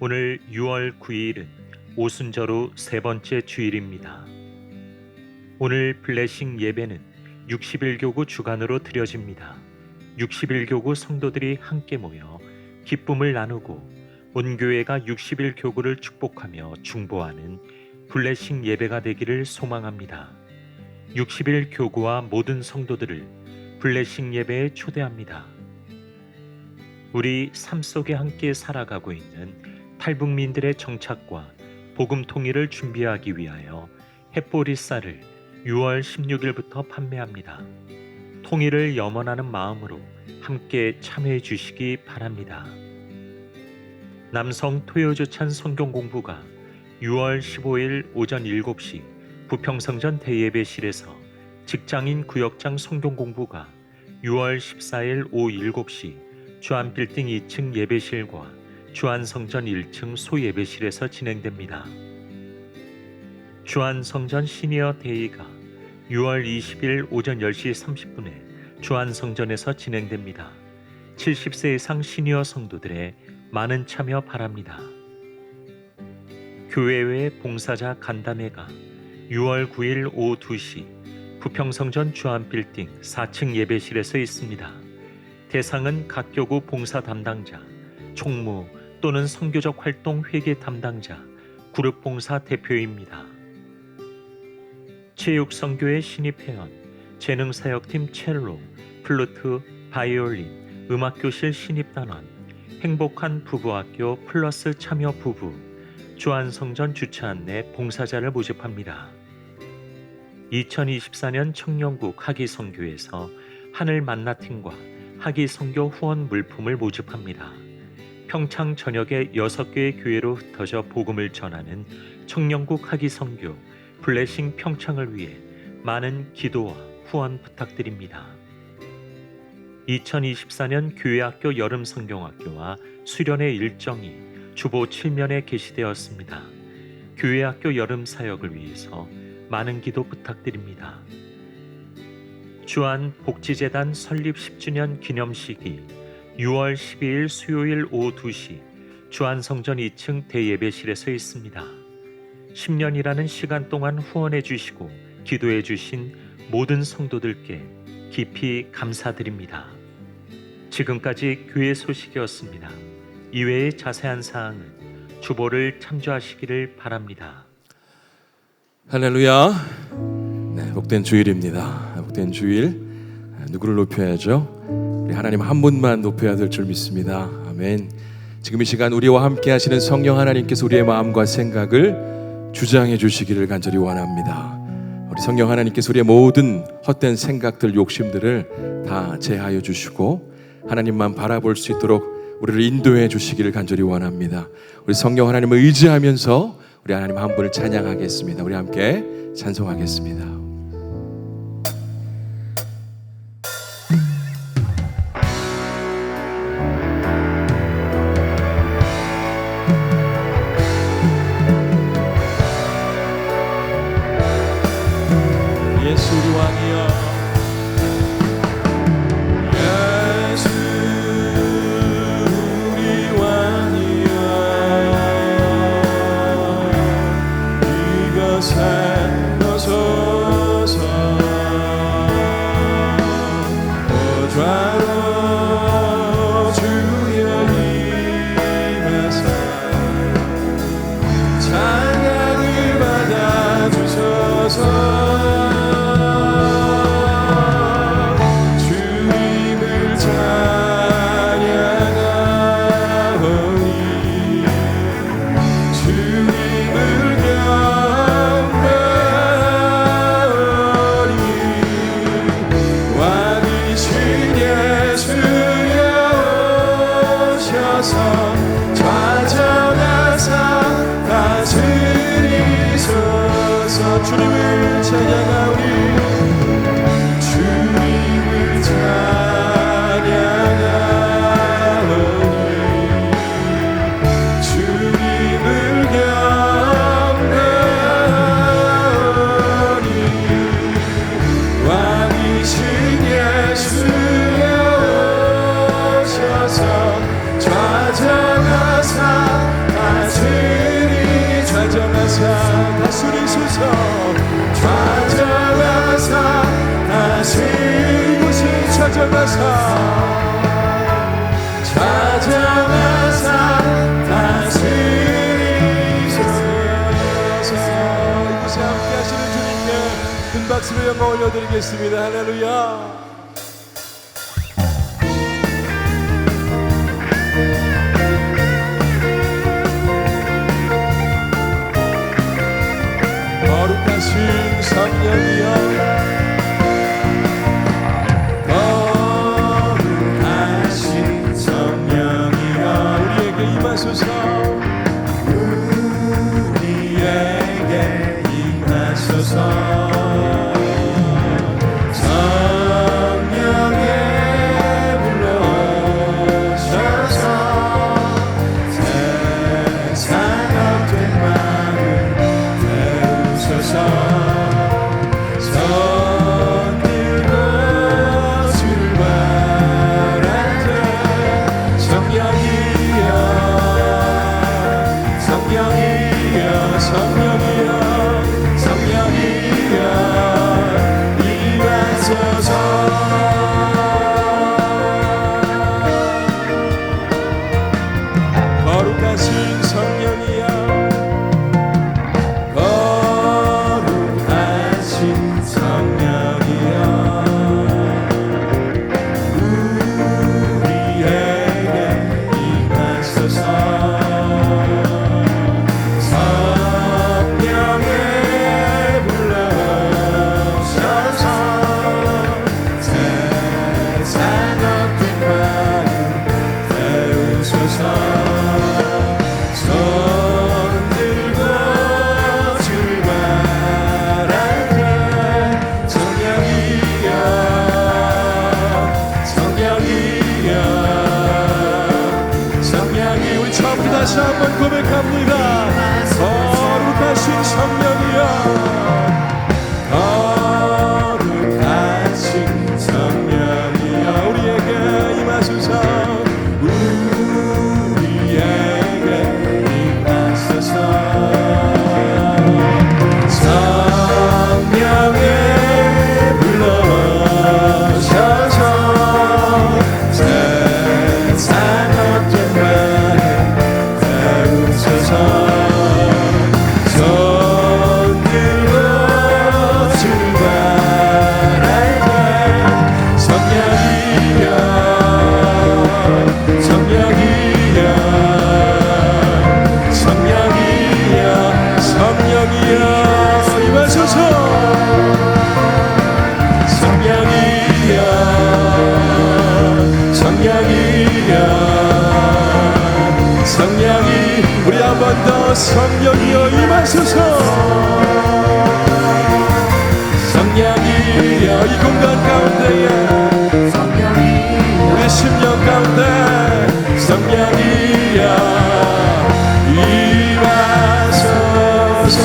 오늘 6월 9일은 오순절 후 세 번째 주일입니다. 오늘 블레싱 예배는 61교구 주간으로 드려집니다. 61교구 성도들이 함께 모여 기쁨을 나누고 온 교회가 61교구를 축복하며 중보하는 블레싱 예배가 되기를 소망합니다. 61교구와 모든 성도들을 블레싱 예배에 초대합니다. 우리 삶 속에 함께 살아가고 있는 탈북민들의 정착과 복음 통일을 준비하기 위하여 햇보리 쌀을 6월 16일부터 판매합니다. 통일을 염원하는 마음으로 함께 참여해 주시기 바랍니다. 남성 토요조찬 성경 공부가 6월 15일 오전 7시 부평성전 대예배실에서, 직장인 구역장 성경 공부가 6월 14일 오후 7시 주안빌딩 2층 예배실과 주안성전 1층 소예배실에서 진행됩니다. 주안성전 시니어 데이가 6월 20일 오전 10시 30분에 주안성전에서 진행됩니다. 70세 이상 시니어 성도들의 많은 참여 바랍니다. 교회외 봉사자 간담회가 6월 9일 오후 2시 부평성전 주안빌딩 4층 예배실에서 있습니다. 대상은 각 교구 봉사 담당자, 총무 또는 선교적 활동 회계 담당자, 그룹 봉사 대표입니다. 체육선교회 신입회원, 재능사역팀 첼로, 플루트, 바이올린, 음악교실 신입단원, 행복한 부부학교 플러스 참여 부부, 주안성전 주차 안내 봉사자를 모집합니다. 2024년 청년국 하기선교에서 하늘 만나팀과 하기선교 후원 물품을 모집합니다. 평창 전역의 6개의 교회로 흩어져 복음을 전하는 청년국 하기선교 블레싱 평창을 위해 많은 기도와 후원 부탁드립니다. 2024년 교회학교 여름성경학교와 수련회 일정이 주보 7면에 게시되었습니다. 교회학교 여름사역을 위해서 많은 기도 부탁드립니다. 주안 복지재단 설립 10주년 기념식이 6월 12일 수요일 오후 2시 주안성전 2층 대예배실에서 있습니다. 10년이라는 시간 동안 후원해 주시고 기도해 주신 모든 성도들께 깊이 감사드립니다. 지금까지 교회 소식이었습니다. 이외의 자세한 사항은 주보를 참조하시기를 바랍니다. 할렐루야. 네, 복된 주일입니다. 복된 주일. 누구를 높여야죠? 우리 하나님 한 분만 높여야 될 줄 믿습니다. 아멘. 지금 이 시간 우리와 함께 하시는 성령 하나님께서 우리의 마음과 생각을 주장해 주시기를 간절히 원합니다. 우리 성령 하나님께서 우리의 모든 헛된 생각들, 욕심들을 다 제하여 주시고 하나님만 바라볼 수 있도록 우리를 인도해 주시기를 간절히 원합니다. 우리 성령 하나님을 의지하면서 우리 하나님 한 분을 찬양하겠습니다. 우리 함께 찬송하겠습니다. 예수 우리 왕이여, 예수 우리 왕이여, 이것에 나서서 보좌로 주여 임하사 찬양을 받아주소서. 주님을 찬양하오니, 주님을 찬양하오니, 주님을 경배하오니, 왕이신 예수여 오셔서 좌정하사 찾아와서 다스리소서. 이곳에 함께 하시는 주님께 큰 박수로 영광 올려드리겠습니다. 할렐루야. 거룩하신 성령이여, 거룩하신 성령이여, 우리에게 임하소서. 우리에게 임하소서. 성령에 불러셔서 세상 얻된 마음 태우소서. 손들고 주를 바라되 성령이여, 성령이여, 성령이여, 성령이여 임하소서. 거룩하신 성령이여, 거룩하신 성령이여, 우리에게 임하소서. 성령에 불러셔서 세상 얻은 마음 태우소서. 손들고 주를 바라되 성령이여, 성령이여, 성령이. 우리 처음부터 다시 한번 고백합니다. 거룩하신 성령이여, 거룩하신 성령이여, 우리에게 임하소서. 우리에게 임하소서. 성령에 불러셔서 세상 얻은 마음 태우소서. 손들고 주를 바라되 성령이여, 성령이여, 성령이여, 성령이여 임하소서. 성령이여, 성령이여, 성령이. 우리 한 번 더 성령이여 임하소서. 성령이여 이 공간 가운데에, 우리 심령 가운데 성령이여 임하소서.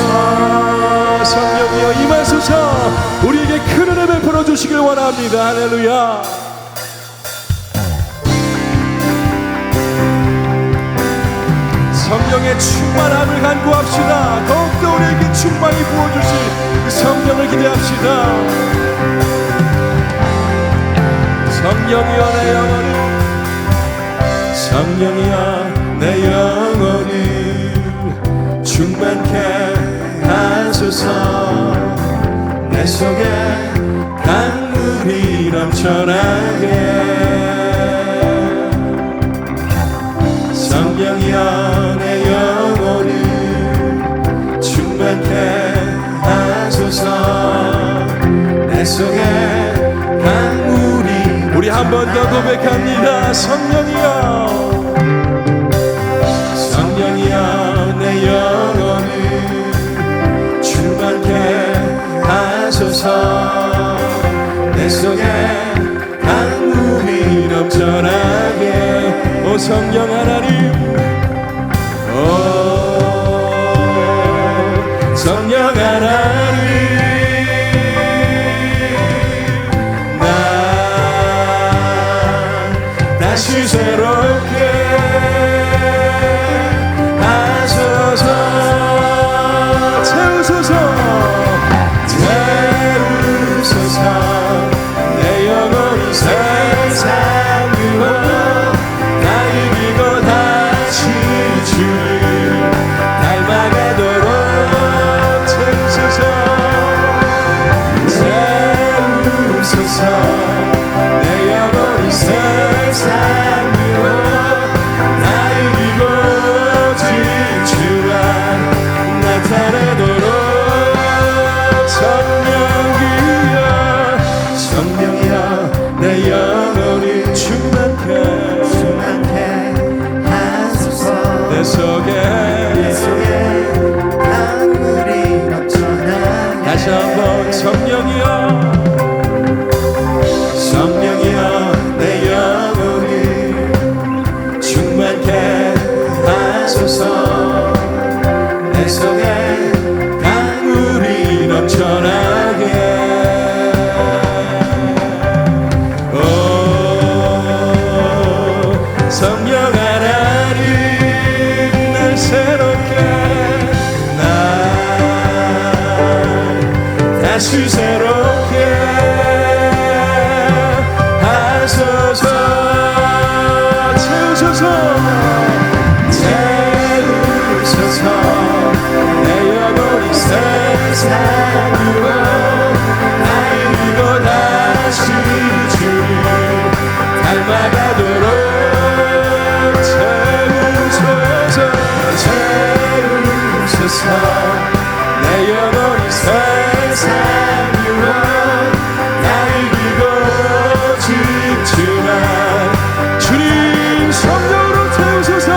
성령이여 임하소서. 우리에게 큰 은혜 베풀어 주시길 원합니다. 할렐루야. 성령의 충만함을 간구합시다. 더욱더 우리에게 충만히 부어주실 그 성령을 기대합시다. 성령이여 내 영혼을, 성령이여 내 영혼을 충만케 하소서. 내 속에 강물이 넘쳐나게. 성령이여 내 영혼을 충만케 하소서. 내 속에 강물이. 우리 한 번 더 고백합니다. 성령이여, 성령이여 내 영혼을 충만케 하소서. 내 속에 강물이 넘쳐나게. 오 성령 하나님, 오 성령 하나님, 난 다시 새롭게 하소서. 채우소서, 채우소서. 내 영혼이 세상 내 속에 강물이 넘쳐나게 다시 한번 성령이여 내 영혼을 충만케 하소서 내 속에 강물이 넘쳐나게 오 성령 하나님 날 새롭게 날 다시 새롭게 하소서 채우소서 내 영혼이 세상으로 나이고 다시 주님 닮아가도록 채우소서 내 영혼이 세상으로 나이고 깊지만 주님 성령으로 채우소서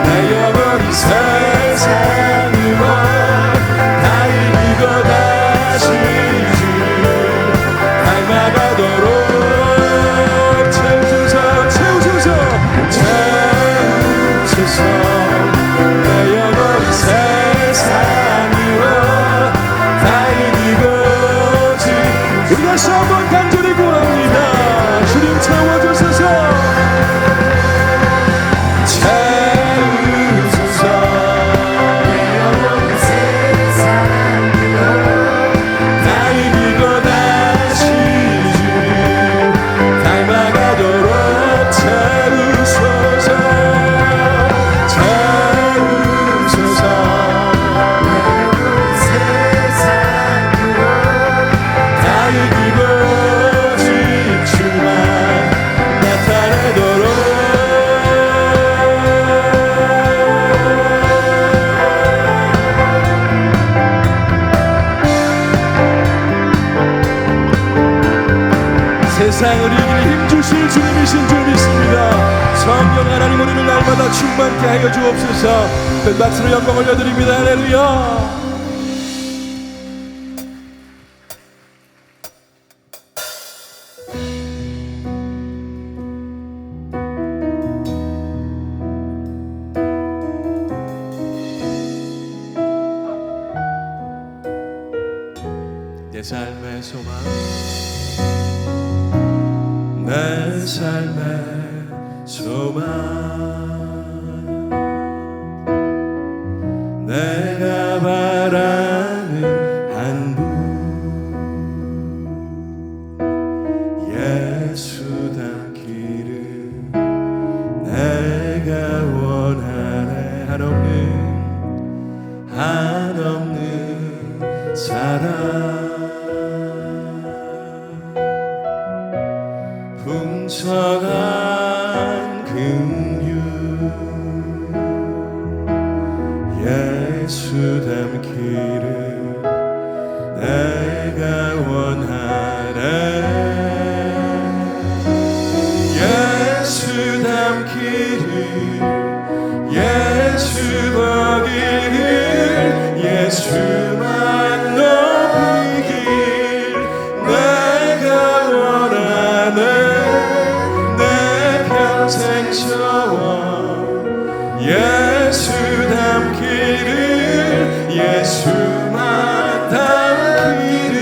내 영혼이 세상으로 나이고 다시 주님 닮아가도록 채우소서 내 영혼이 세상으로 나이고 우리 다시 한번 간절히 구합니다. 주님 채워주소서 내 영혼이 세상으로 나이고 다시 주님 닮아가도록 채우소서 나이고 깊지만 나타내도록 세상을 이기는 힘주실 주님이신 줄 믿습니다. 성령 하나님 우리를 날마다 충만케 하여 주옵소서. 큰 박수로 영광 올려드립니다. 할렐루야. 내 삶의 소망 내 삶의 소망 내가 바라는 한 분 예수 닮기를 내가 원하네 한없는 사랑 훔쳐간 긍휼 예수 닮기를 내가 원하네 예수 닮기를 예수 보기를 예수만 높이길 내가 원하네 내 평생 소원 예수 닮기를 예수만 닮기를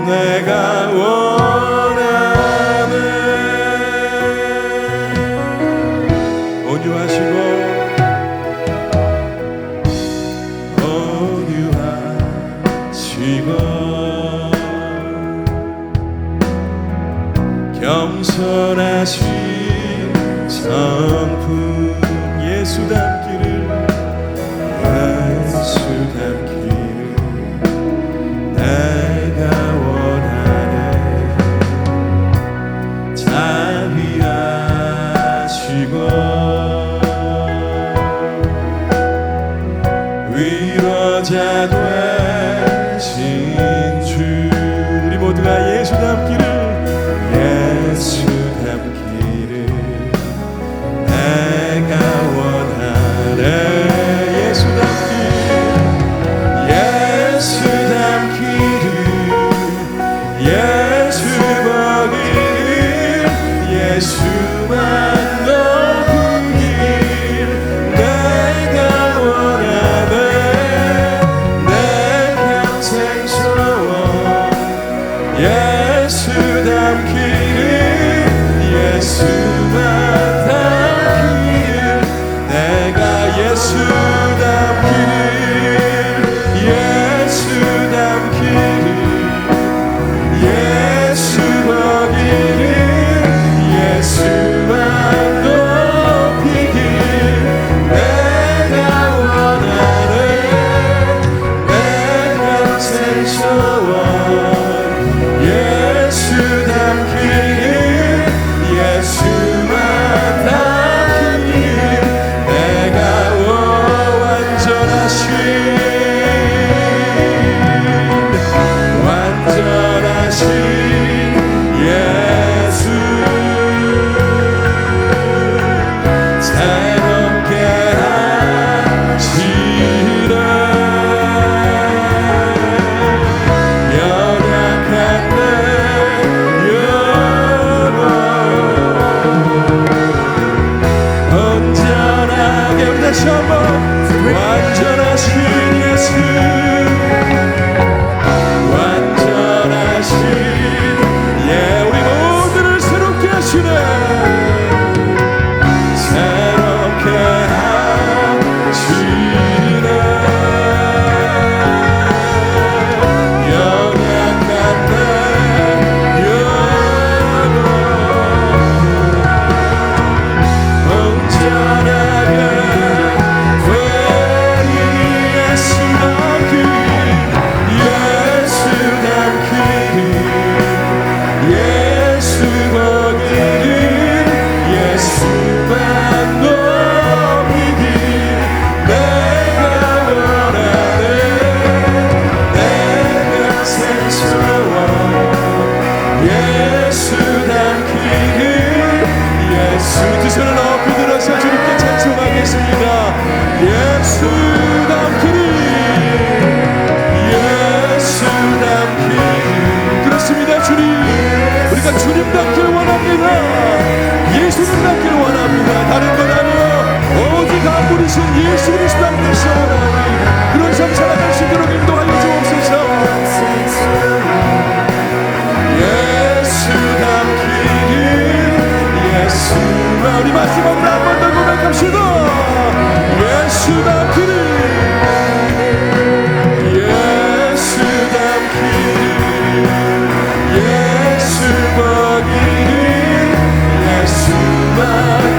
내가 원하네 온유하시고 겸손하신 성품 예수 닮기를 내가 원하네 자비하시고 위로자 되신 주 우리 모두가 예수 닮기를 예수 예수 보기를 예수만 높이길 내가 원하네 내 평생 소원 예수 닮기를 예수만 닮기를 내가 예수 닮기를 예수 닮기를 예수 보기를 예수만 높이길 내가 원하네 내 평생 소원 예수 닮기를 예수만 닮기를 내가 완전하신 예수 새롭게 하시네 연약한 내 영혼 온전하게 우리 다시 한번 완전하신 예수 완전하신 예 우리 모두를 새롭게 하시네 새롭게 하시네 연약한 내 영혼 온전하게 예수 닮기를 예수 닮기를 예수 보기를 예수만 높이길 내가 원하네 내 평생 소원 예수 닮기를 예수 두 손을 높이 들어서 주님께 찬송하겠습니다 예수 닮기를 예수 닮기를 그렇습니다 주님 우리가 주님 닮길 원합니다 예수님 닮길 원합니다 다른 건 아니요 오직 한 분이신 예수 그리스도 닮길 원하니 그런 삶 살아갈 수 있도록 인도하여 주옵소서 예수 닮기를 예수만 우리 마지막으로 한 번 더 고백합시다 예수 닮기를 예수 닮기를 예수 보기를 예수만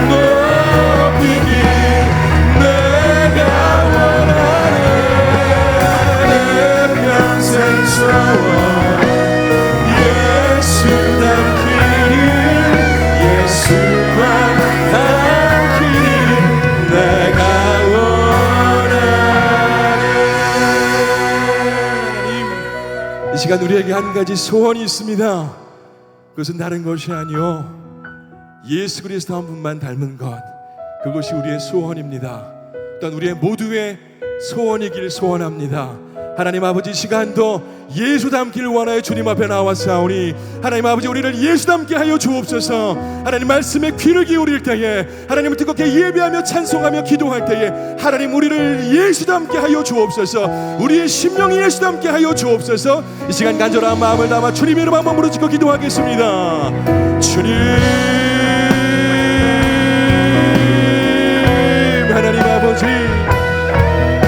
높이길 내가 원하네 내 평생 소원 예수 닮기를 예수만 닮기를 내가 원하네 이 시간 우리에게 한 가지 소원이 있습니다 그것은 다른 것이 아니요 예수 그리스도 한 분만 닮은 것 그것이 우리의 소원입니다 또한 우리의 모두의 소원이길 소원합니다 하나님 아버지 이 시간도 예수 닮기를 원하여 주님 앞에 나왔사오니 하나님 아버지 우리를 예수 닮게 하여 주옵소서 하나님 말씀에 귀를 기울일 때에 하나님을 뜨겁게 예배하며 찬송하며 기도할 때에 하나님 우리를 예수 닮게 하여 주옵소서 우리의 심령이 예수 닮게 하여 주옵소서 이 시간 간절한 마음을 담아 주님의 이름 한번 부르짖고 기도하겠습니다 주님 하나님 아버지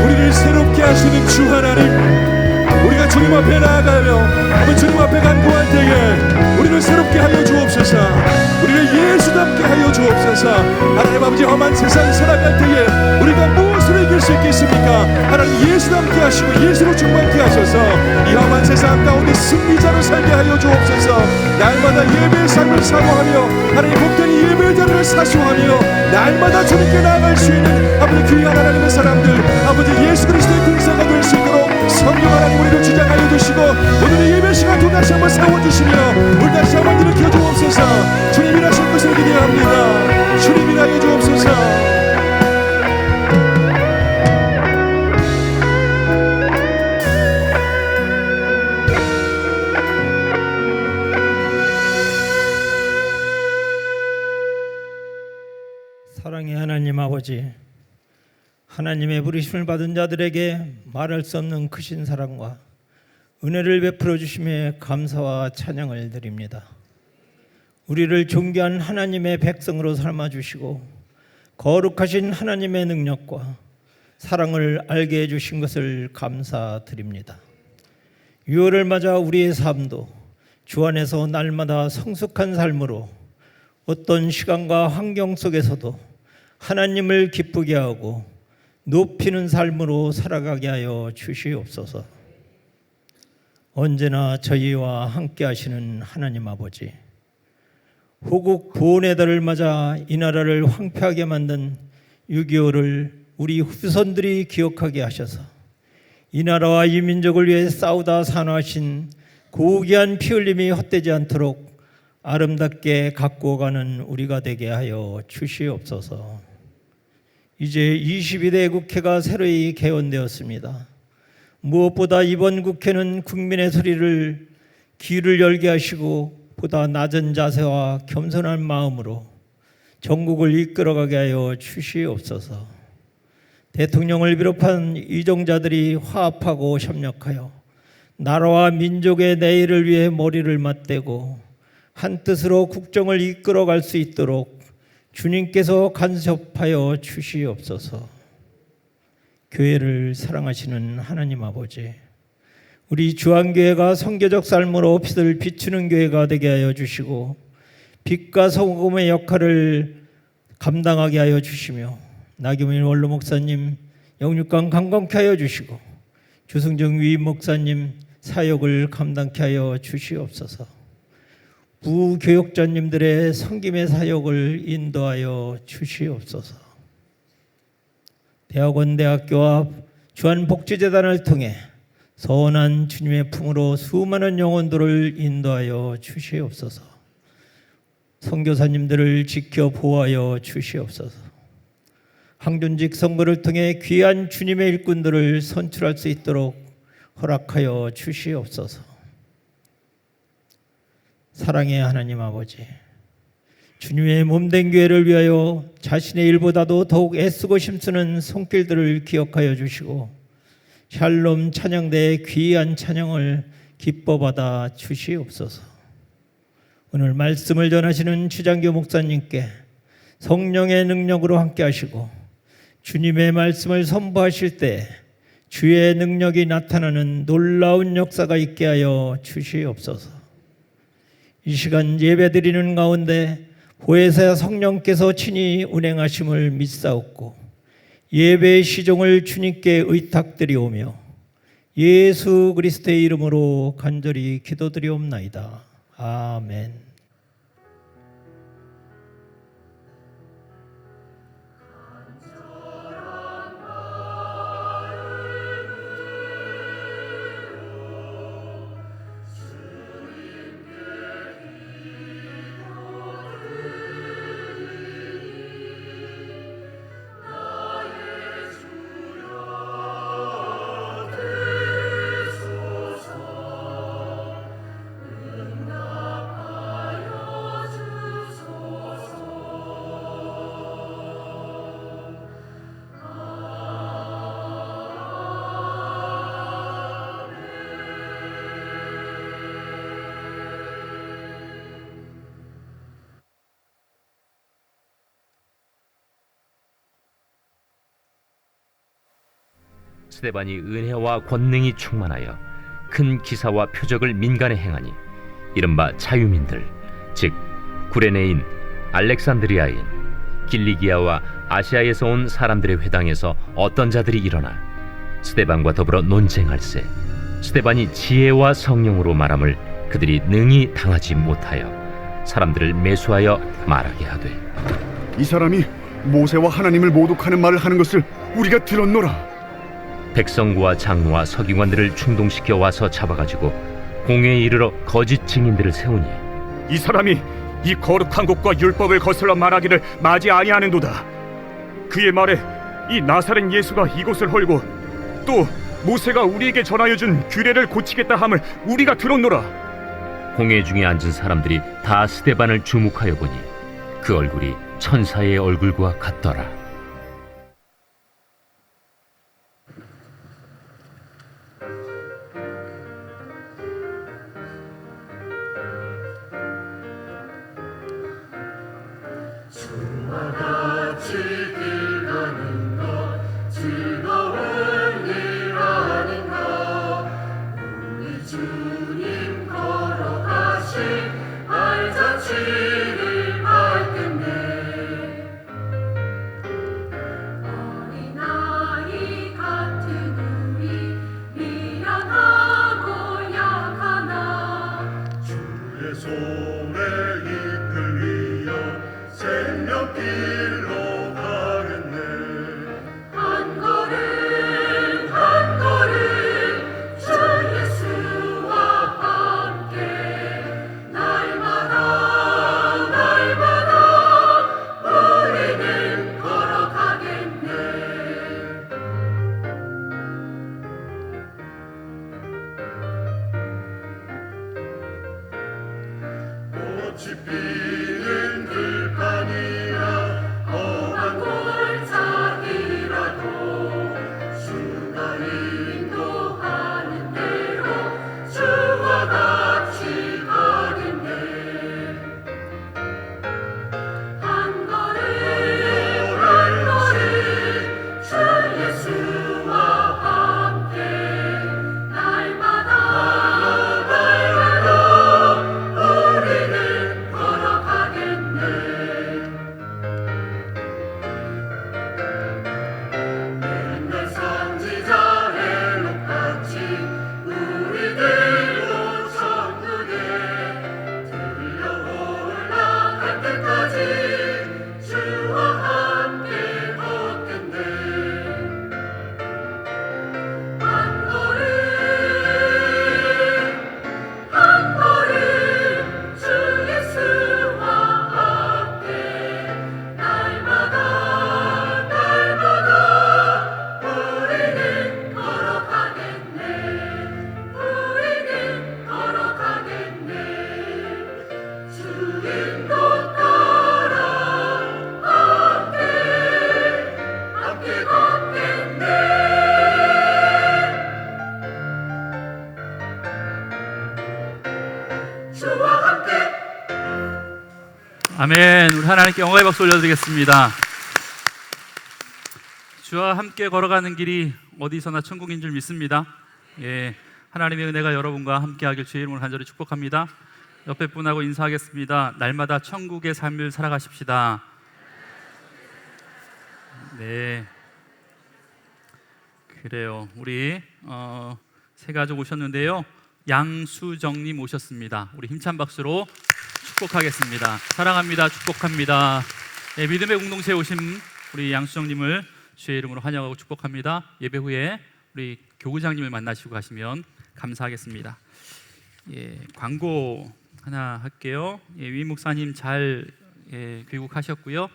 우리를 새롭게 하시는 주 하나님 우리가 주님 앞에 나아가며 주님 앞에 간구할 때에 우리를 새롭게 하여 주옵소서 우리를 예수 닮게 하여 주옵소서 하나님 아버지 험한 세상 살아갈 때에 우리가 무엇으로 이길 수 있겠습니까 하나님 예수 닮게 하시고 예수로 충만케 하셔서 이 험한 세상 가운데 승리자로 살게 하여 주옵소서 날마다 예배의 삶을 사모하며 하나님 복된 예배의 자리를 사수하며 날마다 주님께 나아갈 수 있는 아버지 귀한 하나님의 사람들 아버지 예수 그리스도의 군사가 될 수 있도록 성령 하나님 우리를 주장하여 주시고 오늘의 예배 시간 또다시 한번 세워주시며 우리 다시 한번 일으켜 주옵소서 주님 일하실 것을 기대합니다 주님 일하여 주옵소서 아버지, 하나님의 부르심을 받은 자들에게 말할 수 없는 크신 사랑과 은혜를 베풀어 주심에 감사와 찬양을 드립니다. 우리를 존귀한 하나님의 백성으로 삼아 주시고 거룩하신 하나님의 능력과 사랑을 알게 해주신 것을 감사드립니다. 유월을 맞아 우리의 삶도 주 안에서 날마다 성숙한 삶으로 어떤 시간과 환경 속에서도 하나님을 기쁘게 하고 높이는 삶으로 살아가게 하여 주시옵소서. 언제나 저희와 함께 하시는 하나님 아버지, 호국 보훈의 달을 맞아 이 나라를 황폐하게 만든 6.25를 우리 후손들이 기억하게 하셔서 이 나라와 이 민족을 위해 싸우다 산화하신 고귀한 피 흘림이 헛되지 않도록 아름답게 갖고 가는 우리가 되게 하여 주시옵소서. 이제 22대 국회가 새로이 개원되었습니다. 무엇보다 이번 국회는 국민의 소리를 귀를 열게 하시고 보다 낮은 자세와 겸손한 마음으로 전국을 이끌어가게 하여 주시옵소서. 대통령을 비롯한 이정자들이 화합하고 협력하여 나라와 민족의 내일을 위해 머리를 맞대고 한 뜻으로 국정을 이끌어갈 수 있도록 주님께서 간섭하여 주시옵소서. 교회를 사랑하시는 하나님 아버지, 우리 주한교회가 선교적 삶으로 빛을 비추는 교회가 되게 하여 주시고 빛과 소금의 역할을 감당하게 하여 주시며 나경민 원로 목사님 영육간 강건케 하여 주시고 주승정 위임 목사님 사역을 감당케 하여 주시옵소서. 부교역자님들의 섬김의 사역을 인도하여 주시옵소서. 대학원 대학교와 주한복지재단을 통해 선한 주님의 품으로 수많은 영혼들을 인도하여 주시옵소서. 선교사님들을 지켜 보호하여 주시옵소서. 항존직 선거를 통해 귀한 주님의 일꾼들을 선출할 수 있도록 허락하여 주시옵소서. 사랑의 하나님 아버지, 주님의 몸된 교회를 위하여 자신의 일보다도 더욱 애쓰고 힘쓰는 손길들을 기억하여 주시고 샬롬 찬양대의 귀한 찬양을 기뻐 받아 주시옵소서. 오늘 말씀을 전하시는 주장교 목사님께 성령의 능력으로 함께 하시고 주님의 말씀을 선포하실 때 주의 능력이 나타나는 놀라운 역사가 있게 하여 주시옵소서. 이 시간 예배드리는 가운데 보혜사 성령께서 친히 운행하심을 믿사옵고 예배의 시종을 주님께 의탁드리오며 예수 그리스도의 이름으로 간절히 기도드리옵나이다. 아멘. 스데반이 은혜와 권능이 충만하여 큰 기사와 표적을 민간에 행하니 이른바 자유민들, 즉 구레네인, 알렉산드리아인, 길리기아와 아시아에서 온 사람들의 회당에서 어떤 자들이 일어나 스데반과 더불어 논쟁할세 스데반이 지혜와 성령으로 말함을 그들이 능히 당하지 못하여 사람들을 매수하여 말하게 하되, 이 사람이 모세와 하나님을 모독하는 말을 하는 것을 우리가 들었노라. 백성과 장로와 서기관들을 충동시켜 와서 잡아가지고 공회에 이르러 거짓 증인들을 세우니, 이 사람이 이 거룩한 곳과 율법을 거슬러 말하기를 마지 아니하는도다. 그의 말에 이 나사렛 예수가 이곳을 헐고 또 모세가 우리에게 전하여 준 규례를 고치겠다 함을 우리가 들었노라. 공회 중에 앉은 사람들이 다 스데반을 주목하여 보니 그 얼굴이 천사의 얼굴과 같더라. 주를 받겠네. 어린아이 같은 우리 미련하고 약하나 주의 손에 이끌리어 생명길로 가겠네. 한 걸음 한 걸음 주 예수와 함께 날마다 우리는 걸어가겠네. 꽃이 피는 들판이나 험한 골짜기라도 주가 인도하는 대로 주와 같이 가겠네. 한 걸음 주 예수와 함께 날마다 우리는 걸어가겠네. 맨날 선지자의 녹같이 우리들도 천국에 들려 올라갈 때까지 주와 함께 걷겠네. 한 걸음 주 예수와 함께 날마다 우리는 걸어가겠네. 우리는 걸어가겠네. 주 인도 따라 함께 걷겠네. 주와 함께. 아멘. 우리 하나님께 영광의 박수 올려드리겠습니다. 주와 함께 걸어가는 길이 어디서나 천국인 줄 믿습니다. 예, 하나님의 은혜가 여러분과 함께하길 주의 이름으로 간절히 축복합니다. 옆에 분하고 인사하겠습니다. 날마다 천국의 삶을 살아가십시다. 네, 그래요. 우리 세 가족 오셨는데요. 양수정님 오셨습니다. 우리 힘찬 박수로 축복하겠습니다. 사랑합니다. 축복합니다. 네, 믿음의 공동체에 오신 우리 양수정님을 주의 이름으로 환영하고 축복합니다. 예배 후에 우리 교구장님을 만나시고 가시면 감사하겠습니다. 예, 광고 하나 할게요. 예, 위 목사님 잘 귀국하셨고요.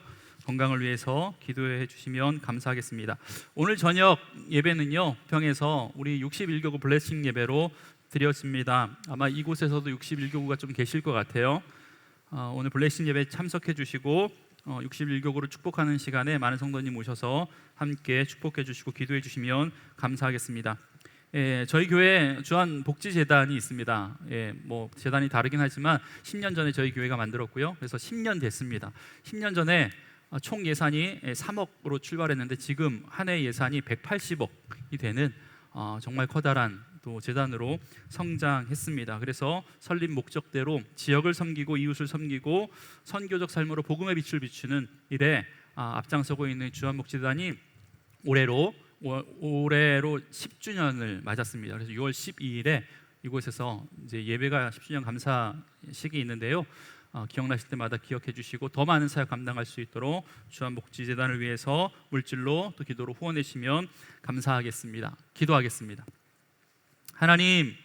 건강을 위해서 기도해 주시면 감사하겠습니다. 오늘 저녁 예배는요, 평에서 우리 61교구 블레싱 예배로 드렸습니다. 아마 이곳에서도 61교구가 좀 계실 것 같아요. 오늘 블레싱 예배 참석해 주시고 61교구를 축복하는 시간에 많은 성도님 오셔서 함께 축복해 주시고 기도해 주시면 감사하겠습니다. 예, 저희 교회 주한복지재단이 있습니다. 예, 뭐 재단이 다르긴 하지만 10년 전에 저희 교회가 만들었고요. 그래서 10년 됐습니다. 10년 전에 총 예산이 3억으로 출발했는데 지금 한 해 예산이 180억이 되는 정말 커다란 또 재단으로 성장했습니다. 그래서 설립 목적대로 지역을 섬기고 이웃을 섬기고 선교적 삶으로 복음의 빛을 비추는 일에 앞장서고 있는 주한복지재단이 올해로 10주년을 맞았습니다. 그래서 6월 12일에 이곳에서 이제 예배가 10주년 감사식이 있는데요. 기억나실 때마다 기억해 주시고 더 많은 사역 감당할 수 있도록 주한복지재단을 위해서 물질로 또 기도로 후원해 주시면 감사하겠습니다. 기도하겠습니다. 하나님,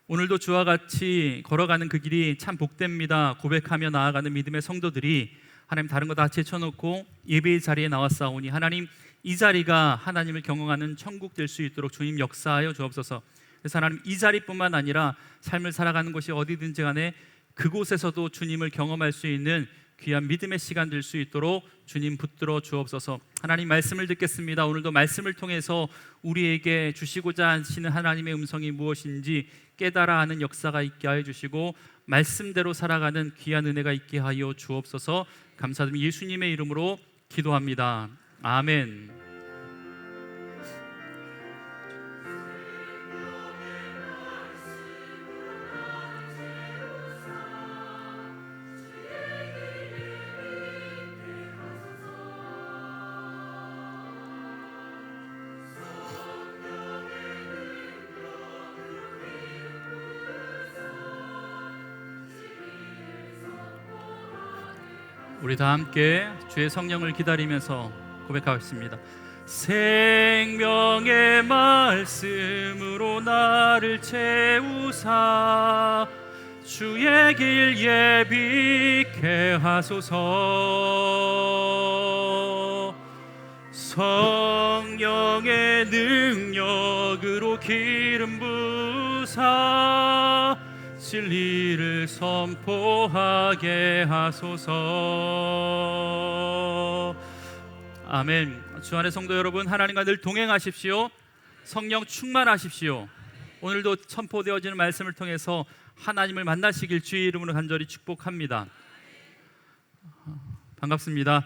오늘도 주와 같이 걸어가는 그 길이 참 복됩니다. 고백하며 나아가는 믿음의 성도들이 하나님 다른 거 다 제쳐놓고 예배의 자리에 나왔사오니 하나님 이 자리가 하나님을 경험하는 천국 될 수 있도록 주님 역사하여 주옵소서. 그래서 하나님 이 자리뿐만 아니라 삶을 살아가는 곳이 어디든지 간에 그곳에서도 주님을 경험할 수 있는 귀한 믿음의 시간 될 수 있도록 주님 붙들어 주옵소서. 하나님 말씀을 듣겠습니다. 오늘도 말씀을 통해서 우리에게 주시고자 하시는 하나님의 음성이 무엇인지 깨달아 하는 역사가 있게 하여 주시고 말씀대로 살아가는 귀한 은혜가 있게 하여 주옵소서. 감사드리며 예수님의 이름으로 기도합니다. 아멘. 우리 다 함께 주의 성령을 기다리면서 고백하겠습니다. 생명의 말씀으로 나를 채우사 주의 길 예비케 하소서. 성령의 능력으로 기름 부사 진리를 선포하게 하소서. 아멘. 주 안의 성도 여러분, 하나님과 늘 동행하십시오. 성령 충만하십시오. 오늘도 선포되어지는 말씀을 통해서 하나님을 만나시길 주의 이름으로 간절히 축복합니다. 반갑습니다.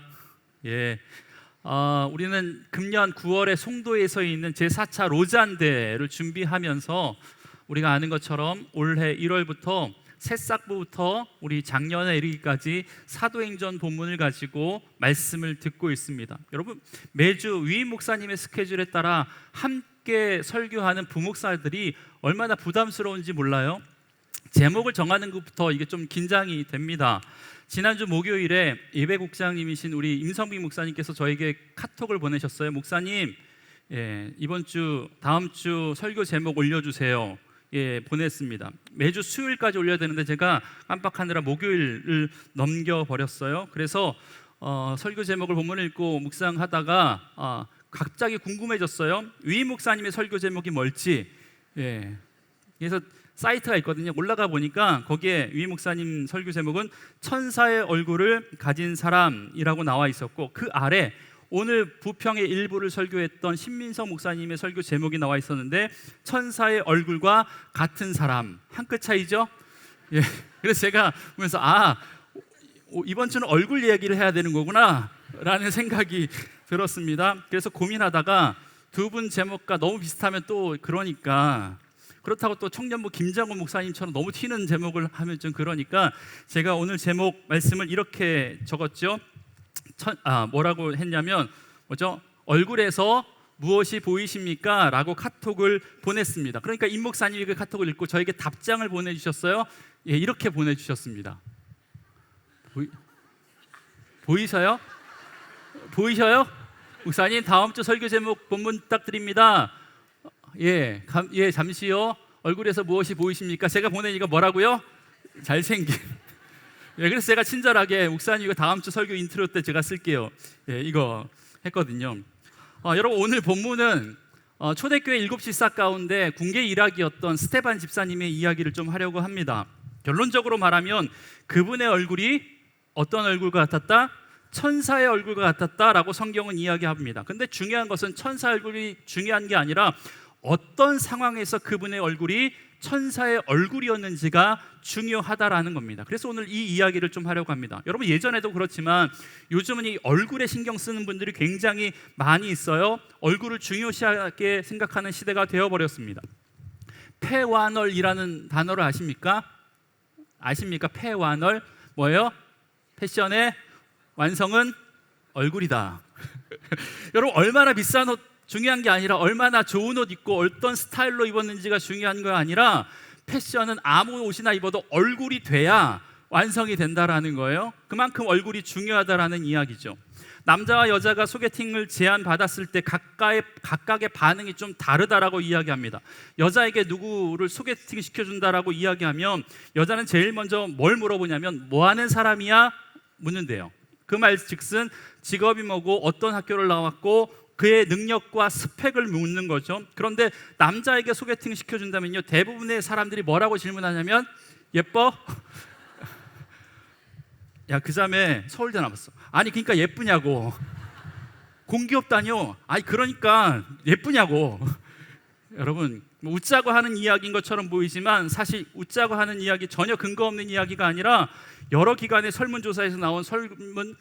예. 우리는 금년 9월에 송도에서 있는 제4차 로잔대를 준비하면서 우리가 아는 것처럼 올해 1월부터 새싹부부터 우리 작년에 이르기까지 사도행전 본문을 가지고 말씀을 듣고 있습니다. 여러분, 매주 위임 목사님의 스케줄에 따라 함께 설교하는 부목사들이 얼마나 부담스러운지 몰라요. 제목을 정하는 것부터 이게 좀 긴장이 됩니다. 지난주 목요일에 예배국장님이신 우리 임성빈 목사님께서 저에게 카톡을 보내셨어요. 목사님, 이번 주 다음 주 설교 제목 올려주세요. 보냈습니다. 매주 수요일까지 올려야 되는데 제가 깜빡하느라 목요일을 넘겨버렸어요. 그래서 설교 제목을 본문을 읽고 묵상하다가 갑자기 궁금해졌어요. 위임 목사님의 설교 제목이 뭘지. 그래서 사이트가 있거든요. 올라가 보니까 거기에 위임 목사님 설교 제목은 천사의 얼굴을 가진 사람이라고 나와 있었고, 그 아래 오늘 부평의 일부를 설교했던 신민성 목사님의 설교 제목이 나와 있었는데 천사의 얼굴과 같은 사람, 한 끗 차이죠? 그래서 제가 보면서 이번 주는 얼굴 이야기를 해야 되는 거구나 라는 생각이 들었습니다. 그래서 고민하다가 두 분 제목과 너무 비슷하면 또 그렇다고 또 청년부 김장훈 목사님처럼 너무 튀는 제목을 하면 좀 그러니까 제가 오늘 제목 말씀을 이렇게 적었죠. 뭐라고 했냐면 얼굴에서 무엇이 보이십니까? 라고 카톡을 보냈습니다. 그러니까 임 목사님이 그 카톡을 읽고 저에게 답장을 보내주셨어요. 이렇게 보내주셨습니다. 보이셔요? 보이셔요? 목사님, 다음 주 설교 제목 본문 부탁드립니다. 잠시요. 얼굴에서 무엇이 보이십니까? 제가 보내니까 뭐라고요? 잘생긴. 그래서 제가 친절하게 목사님 이거 다음 주 설교 인트로 때 제가 쓸게요. 이거 했거든요. 여러분, 오늘 본문은 초대교회 7집 사 가운데 궁계 일학이었던 스테반 집사님의 이야기를 좀 하려고 합니다. 결론적으로 말하면 그분의 얼굴이 어떤 얼굴과 같았다? 천사의 얼굴과 같았다라고 성경은 이야기합니다. 근데 중요한 것은 천사의 얼굴이 중요한 게 아니라 어떤 상황에서 그분의 얼굴이 천사의 얼굴이었는지가 중요하다라는 겁니다. 그래서 오늘 이 이야기를 좀 하려고 합니다. 여러분, 예전에도 그렇지만 요즘은 이 얼굴에 신경 쓰는 분들이 굉장히 많이 있어요. 얼굴을 중요시하게 생각하는 시대가 되어버렸습니다. 패와널이라는 단어를 아십니까? 패와널 뭐예요? 패션의 완성은 얼굴이다. 여러분, 얼마나 비싼 옷 중요한 게 아니라 얼마나 좋은 옷 입고 어떤 스타일로 입었는지가 중요한 거 아니라 패션은 아무 옷이나 입어도 얼굴이 돼야 완성이 된다라는 거예요. 그만큼 얼굴이 중요하다라는 이야기죠. 남자와 여자가 소개팅을 제안받았을 때 각각의 반응이 좀 다르다라고 이야기합니다. 여자에게 누구를 소개팅 시켜준다라고 이야기하면 여자는 제일 먼저 뭘 물어보냐면 뭐 하는 사람이야? 묻는데요. 그 말 즉슨 직업이 뭐고 어떤 학교를 나왔고 그의 능력과 스펙을 묻는 거죠. 그런데 남자에게 소개팅 시켜준다면요, 대부분의 사람들이 뭐라고 질문하냐면 예뻐? 야, 그 자매 서울대 나왔어. 아니 그러니까 예쁘냐고. 공기업다뇨. 아니 그러니까 예쁘냐고. 여러분, 웃자고 하는 이야기인 것처럼 보이지만 사실 웃자고 하는 이야기, 전혀 근거 없는 이야기가 아니라 여러 기관의 설문조사에서 나온 설문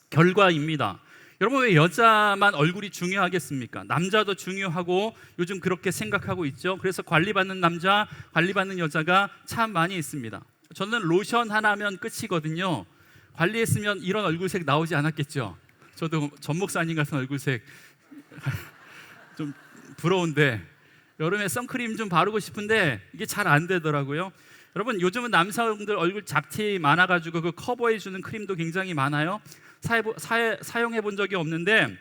결과입니다. 여러분, 왜 여자만 얼굴이 중요하겠습니까? 남자도 중요하고 요즘 그렇게 생각하고 있죠. 그래서 관리받는 남자, 관리받는 여자가 참 많이 있습니다. 저는 로션 하나면 끝이거든요. 관리했으면 이런 얼굴색 나오지 않았겠죠. 저도 전 목사님 같은 얼굴색 좀 부러운데 여름에 선크림 좀 바르고 싶은데 이게 잘 안 되더라고요. 여러분 요즘은 남성들 얼굴 잡티 많아가지고 그 커버해주는 크림도 굉장히 많아요. 사용해 본 적이 없는데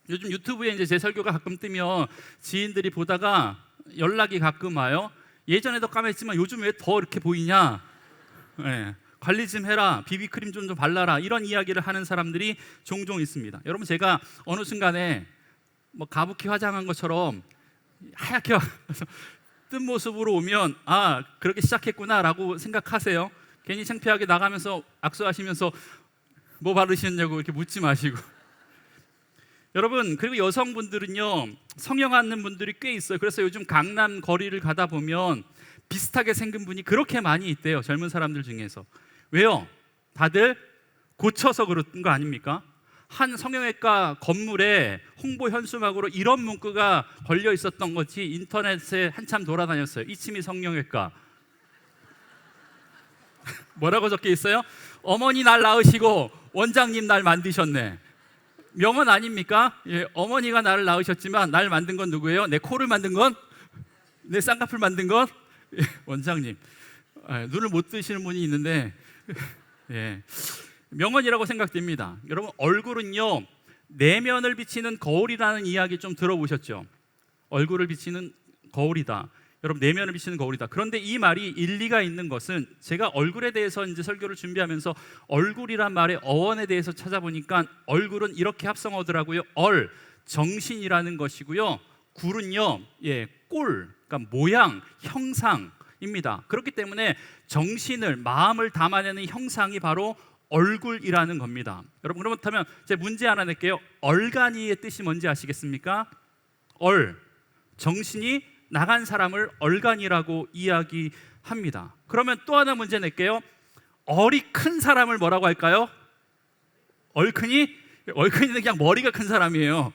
요즘 유튜브에 이제 제 설교가 가끔 뜨면 지인들이 보다가 연락이 가끔 와요. 예전에도 까맸지만 요즘 왜 더 이렇게 보이냐? 네, 관리 좀 해라, 비비크림 좀 발라라, 이런 이야기를 하는 사람들이 종종 있습니다. 여러분 제가 어느 순간에 뭐 가부키 화장한 것처럼 하얗게 뜬 모습으로 오면 아 그렇게 시작했구나라고 생각하세요. 괜히 창피하게 나가면서 악수하시면서 뭐 바르시느냐고 이렇게 묻지 마시고. 여러분 그리고 여성분들은요 성형하는 분들이 꽤 있어요. 그래서 요즘 강남 거리를 가다 보면 비슷하게 생긴 분이 그렇게 많이 있대요. 젊은 사람들 중에서. 왜요? 다들 고쳐서 그런 거 아닙니까? 한 성형외과 건물에 홍보 현수막으로 이런 문구가 걸려 있었던 것이 인터넷에 한참 돌아다녔어요. 이치미 성형외과. 뭐라고 적혀 있어요? 어머니 날 낳으시고 원장님 날 만드셨네. 명언 아닙니까? 예, 어머니가 나를 낳으셨지만 날 만든 건 누구예요? 내 코를 만든 건? 내 쌍꺼풀 만든 건? 예, 원장님. 눈을 못 뜨시는 분이 있는데 예, 명언이라고 생각됩니다. 여러분 얼굴은요 내면을 비치는 거울이라는 이야기 좀 들어보셨죠? 얼굴을 비치는 거울이다. 여러분 내면을 비치는 거울이다. 그런데 이 말이 일리가 있는 것은 제가 얼굴에 대해서 이제 설교를 준비하면서 얼굴이란 말의 어원에 대해서 찾아보니까 얼굴은 이렇게 합성어더라고요. 정신이라는 것이고요. 굴은요, 꼴, 그러니까 모양, 형상입니다. 그렇기 때문에 정신을, 마음을 담아내는 형상이 바로 얼굴이라는 겁니다. 여러분 그렇다면 제가 문제 하나 낼게요. 얼간이의 뜻이 뭔지 아시겠습니까? 정신이 나간 사람을 얼간이라고 이야기합니다. 그러면 또 하나 문제 낼게요. 얼이 큰 사람을 뭐라고 할까요? 얼큰이는 그냥 머리가 큰 사람이에요.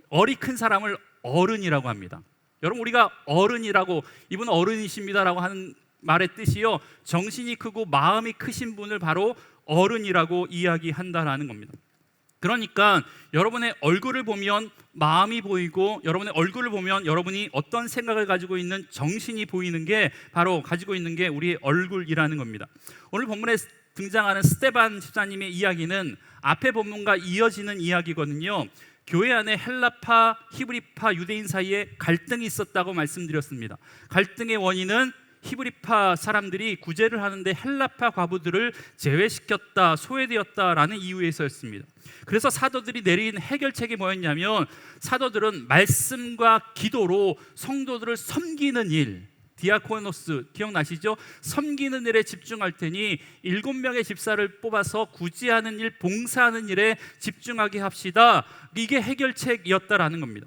얼이 큰 사람을 어른이라고 합니다. 여러분 우리가 어른이라고 이분 어른이십니다라고 하는 말의 뜻이요 정신이 크고 마음이 크신 분을 바로 어른이라고 이야기한다라는 겁니다. 그러니까 여러분의 얼굴을 보면 마음이 보이고 여러분의 얼굴을 보면 여러분이 어떤 생각을 가지고 있는 정신이 보이는 게 바로 가지고 있는 게 우리의 얼굴이라는 겁니다. 오늘 본문에 등장하는 스데반 집사님의 이야기는 앞의 본문과 이어지는 이야기거든요. 교회 안에 헬라파, 히브리파, 유대인 사이에 갈등이 있었다고 말씀드렸습니다. 갈등의 원인은 히브리파 사람들이 구제를 하는데 헬라파 과부들을 제외시켰다, 소외되었다라는 이유에서였습니다. 그래서 사도들이 내린 해결책이 뭐였냐면 사도들은 말씀과 기도로 성도들을 섬기는 일, 디아코노스 기억나시죠? 섬기는 일에 집중할 테니 7명의 집사를 뽑아서 구제하는 일, 봉사하는 일에 집중하게 합시다. 이게 해결책이었다라는 겁니다.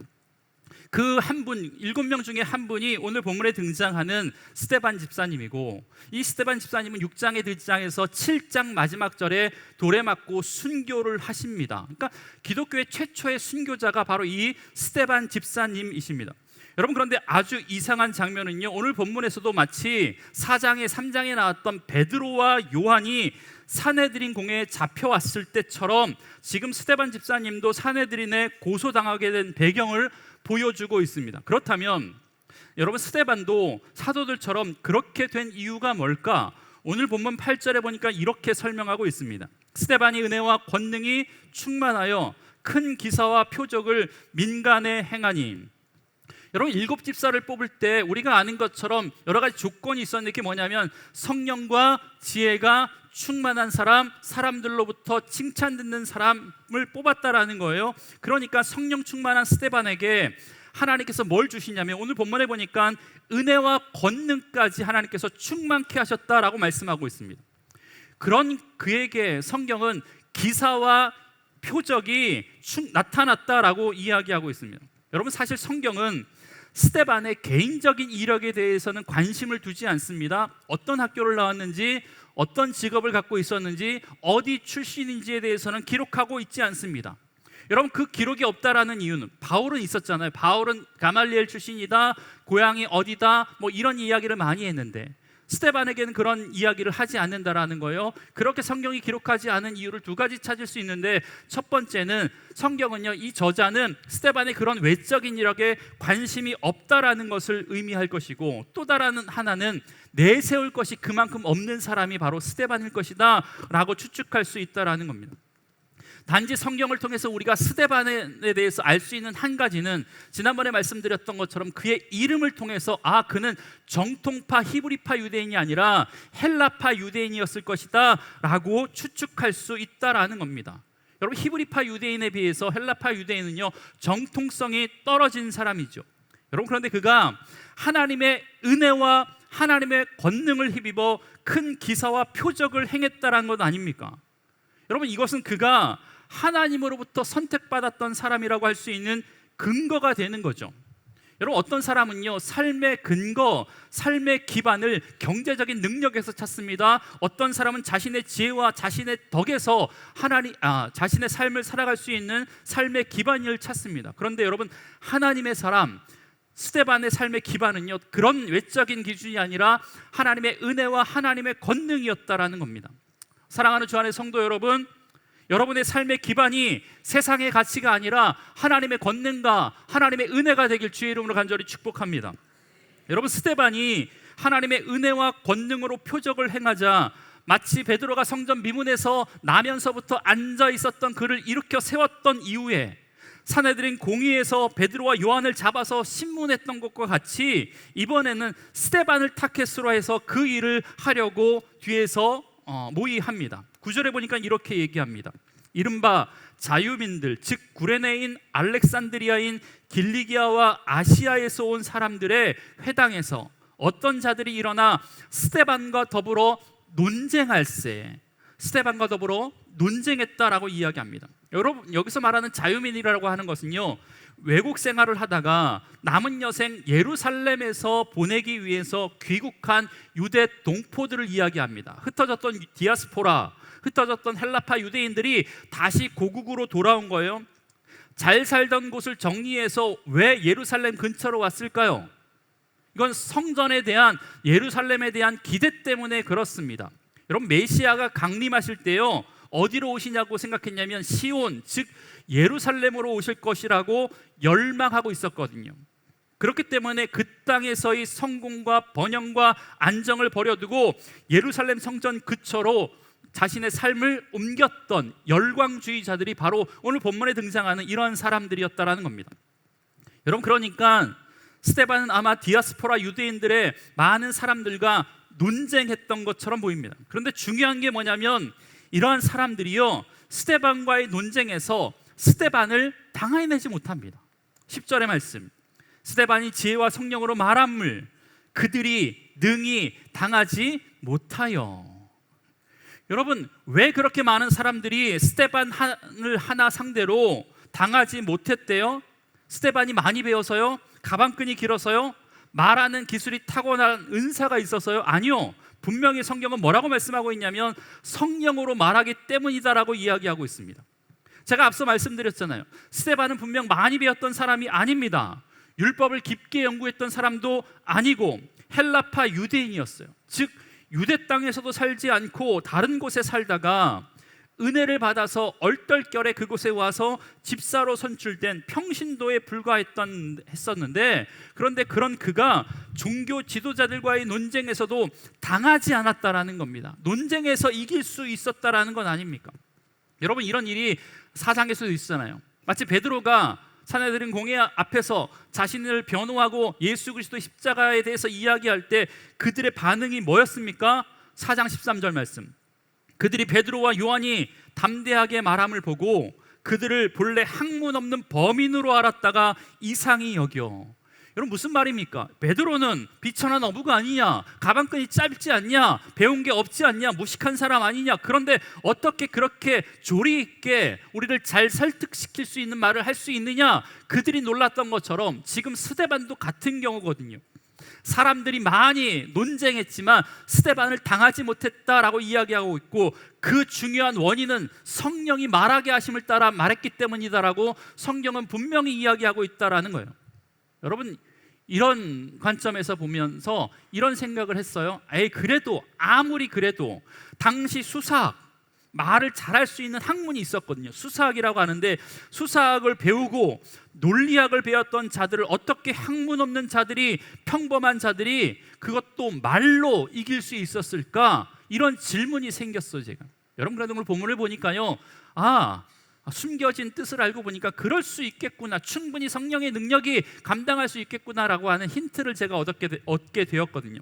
그 한 분, 7명 중에 한 분이 오늘 본문에 등장하는 스데반 집사님이고 이 스데반 집사님은 6장의 등장에서 7장 마지막 절에 돌에 맞고 순교를 하십니다. 그러니까 기독교의 최초의 순교자가 바로 이 스데반 집사님이십니다. 여러분 그런데 아주 이상한 장면은요 오늘 본문에서도 마치 4장에 3장에 나왔던 베드로와 요한이 산헤드린 공회에 잡혀왔을 때처럼 지금 스데반 집사님도 산헤드린에 고소당하게 된 배경을 보여주고 있습니다. 그렇다면 여러분 스데반도 사도들처럼 그렇게 된 이유가 뭘까? 오늘 본문 8절에 보니까 이렇게 설명하고 있습니다. 스데반이 은혜와 권능이 충만하여 큰 기사와 표적을 민간에 행하니. 여러분 7집사를 뽑을 때 우리가 아는 것처럼 여러 가지 조건이 있었는데 그게 뭐냐면 성령과 지혜가 충만한 사람, 사람들로부터 칭찬 듣는 사람을 뽑았다라는 거예요. 그러니까 성령 충만한 스데반에게 하나님께서 뭘 주시냐면 오늘 본문에 보니까 은혜와 권능까지 하나님께서 충만케 하셨다라고 말씀하고 있습니다. 그런 그에게 성경은 기사와 표적이 나타났다라고 이야기하고 있습니다. 여러분 사실 성경은 스데반의 개인적인 이력에 대해서는 관심을 두지 않습니다. 어떤 학교를 나왔는지, 어떤 직업을 갖고 있었는지, 어디 출신인지에 대해서는 기록하고 있지 않습니다. 여러분 그 기록이 없다라는 이유는 바울은 있었잖아요. 바울은 가말리엘 출신이다, 고향이 어디다, 뭐 이런 이야기를 많이 했는데 스데반에게는 그런 이야기를 하지 않는다라는 거예요. 그렇게 성경이 기록하지 않은 이유를 두 가지 찾을 수 있는데, 첫 번째는 성경은요, 이 저자는 스데반의 그런 외적인 이력에 관심이 없다라는 것을 의미할 것이고, 또 다른 하나는 내세울 것이 그만큼 없는 사람이 바로 스데반일 것이다 라고 추측할 수 있다라는 겁니다. 단지 성경을 통해서 우리가 스데반에 대해서 알 수 있는 한 가지는, 지난번에 말씀드렸던 것처럼 그의 이름을 통해서 그는 정통파 히브리파 유대인이 아니라 헬라파 유대인이었을 것이다 라고 추측할 수 있다라는 겁니다. 여러분, 히브리파 유대인에 비해서 헬라파 유대인은요, 정통성이 떨어진 사람이죠. 여러분, 그런데 그가 하나님의 은혜와 하나님의 권능을 힘입어 큰 기사와 표적을 행했다라는 것 아닙니까? 여러분, 이것은 그가 하나님으로부터 선택받았던 사람이라고 할 수 있는 근거가 되는 거죠. 여러분, 어떤 사람은요, 삶의 근거, 삶의 기반을 경제적인 능력에서 찾습니다. 어떤 사람은 자신의 지혜와 자신의 덕에서 자신의 삶을 살아갈 수 있는 삶의 기반을 찾습니다. 그런데 여러분, 하나님의 사람 스데반의 삶의 기반은요, 그런 외적인 기준이 아니라 하나님의 은혜와 하나님의 권능이었다라는 겁니다. 사랑하는 주 안의 성도 여러분, 여러분의 삶의 기반이 세상의 가치가 아니라 하나님의 권능과 하나님의 은혜가 되길 주의 이름으로 간절히 축복합니다. 여러분, 스데반이 하나님의 은혜와 권능으로 표적을 행하자 마치 베드로가 성전 미문에서 나면서부터 앉아 있었던 그를 일으켜 세웠던 이후에 사내들인 공의에서 베드로와 요한을 잡아서 신문했던 것과 같이 이번에는 스데반을 타겟으로 해서 그 일을 하려고 뒤에서 모의합니다. 9절에 보니까 이렇게 얘기합니다. 이른바 자유민들, 즉 구레네인, 알렉산드리아인, 길리기아와 아시아에서 온 사람들의 회당에서 어떤 자들이 일어나 스데반과 더불어 논쟁할세, 스데반과 더불어 논쟁했다라고 이야기합니다. 여러분, 여기서 말하는 자유민이라고 하는 것은요, 외국 생활을 하다가 남은 여생 예루살렘에서 보내기 위해서 귀국한 유대 동포들을 이야기합니다. 흩어졌던 디아스포라, 흩어졌던 헬라파 유대인들이 다시 고국으로 돌아온 거예요. 잘 살던 곳을 정리해서 왜 예루살렘 근처로 왔을까요? 이건 성전에 대한, 예루살렘에 대한 기대 때문에 그렇습니다. 여러분, 메시아가 강림하실 때요, 어디로 오시냐고 생각했냐면 시온, 즉 예루살렘으로 오실 것이라고 열망하고 있었거든요. 그렇기 때문에 그 땅에서의 성공과 번영과 안정을 버려두고 예루살렘 성전 근처로 자신의 삶을 옮겼던 열광주의자들이 바로 오늘 본문에 등장하는 이런 사람들이었다라는 겁니다. 여러분, 그러니까 스데반은 아마 디아스포라 유대인들의 많은 사람들과 논쟁했던 것처럼 보입니다. 그런데 중요한 게 뭐냐면 이러한 사람들이요, 스데반과의 논쟁에서 스데반을 당해내지 못합니다. 10절의 말씀, 스데반이 지혜와 성령으로 말함을 그들이 능히 당하지 못하여. 여러분, 왜 그렇게 많은 사람들이 스데반을 하나 상대로 당하지 못했대요? 스데반이 많이 배워서요? 가방끈이 길어서요? 말하는 기술이 타고난 은사가 있어서요? 아니요. 분명히 성경은 뭐라고 말씀하고 있냐면 성령으로 말하기 때문이다라고 이야기하고 있습니다. 제가 앞서 말씀드렸잖아요. 스데반은 분명 많이 배웠던 사람이 아닙니다. 율법을 깊게 연구했던 사람도 아니고 헬라파 유대인이었어요. 즉 유대 땅에서도 살지 않고 다른 곳에 살다가 은혜를 받아서 얼떨결에 그곳에 와서 집사로 선출된 평신도에 불과했었는데, 그런데 그런 그가 종교 지도자들과의 논쟁에서도 당하지 않았다라는 겁니다. 논쟁에서 이길 수 있었다라는 건 아닙니까? 여러분, 이런 일이 사장에서도 있잖아요. 마치 베드로가 사내들인 공회 앞에서 자신을 변호하고 예수 그리스도 십자가에 대해서 이야기할 때 그들의 반응이 뭐였습니까? 4장 13절 말씀, 그들이 베드로와 요한이 담대하게 말함을 보고 그들을 본래 학문 없는 범인으로 알았다가 이상히 여겨. 여러분, 무슨 말입니까? 베드로는 비천한 어부가 아니냐, 가방끈이 짧지 않냐, 배운 게 없지 않냐, 무식한 사람 아니냐. 그런데 어떻게 그렇게 조리 있게 우리를 잘 설득시킬 수 있는 말을 할 수 있느냐, 그들이 놀랐던 것처럼 지금 스데반도 같은 경우거든요. 사람들이 많이 논쟁했지만 스데반을 당하지 못했다라고 이야기하고 있고, 그 중요한 원인은 성령이 말하게 하심을 따라 말했기 때문이다라고 성경은 분명히 이야기하고 있다라는 거예요. 여러분, 이런 관점에서 보면서 이런 생각을 했어요. 그래도 아무리 그래도 당시 수사학, 말을 잘할 수 있는 학문이 있었거든요. 수사학이라고 하는데 수사학을 배우고 논리학을 배웠던 자들을 어떻게 학문 없는 자들이, 평범한 자들이 그것도 말로 이길 수 있었을까? 이런 질문이 생겼어요. 제가 여러분, 그런 걸 본문을 보니까요, 숨겨진 뜻을 알고 보니까 그럴 수 있겠구나, 충분히 성령의 능력이 감당할 수 있겠구나라고 하는 힌트를 제가 얻게 되었거든요.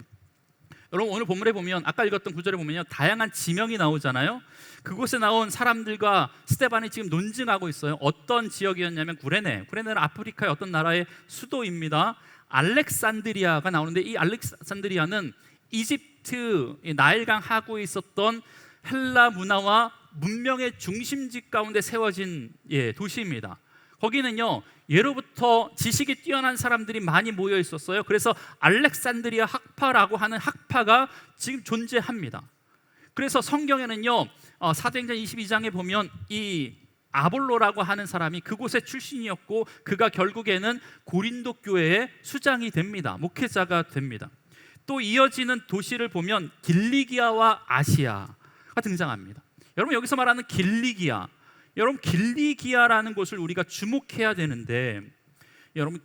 여러분, 오늘 본문에 보면 아까 읽었던 구절에 보면요, 다양한 지명이 나오잖아요. 그곳에 나온 사람들과 스데반이 지금 논증하고 있어요. 어떤 지역이었냐면 구레네는 아프리카의 어떤 나라의 수도입니다. 알렉산드리아가 나오는데, 이 알렉산드리아는 이집트 나일강 하구에 있었던 헬라 문화와 문명의 중심지 가운데 세워진 도시입니다. 거기는요, 예로부터 지식이 뛰어난 사람들이 많이 모여 있었어요. 그래서 알렉산드리아 학파라고 하는 학파가 지금 존재합니다. 그래서 성경에는요, 사도행전 22장에 보면 이 아볼로라고 하는 사람이 그곳의 출신이었고, 그가 결국에는 고린도 교회의 수장이 됩니다. 목회자가 됩니다. 또 이어지는 도시를 보면 길리기아와 아시아가 등장합니다. 여러분, 여기서 말하는 길리기아, 여러분, 길리기아라는 곳을 우리가 주목해야 되는데, 여러분,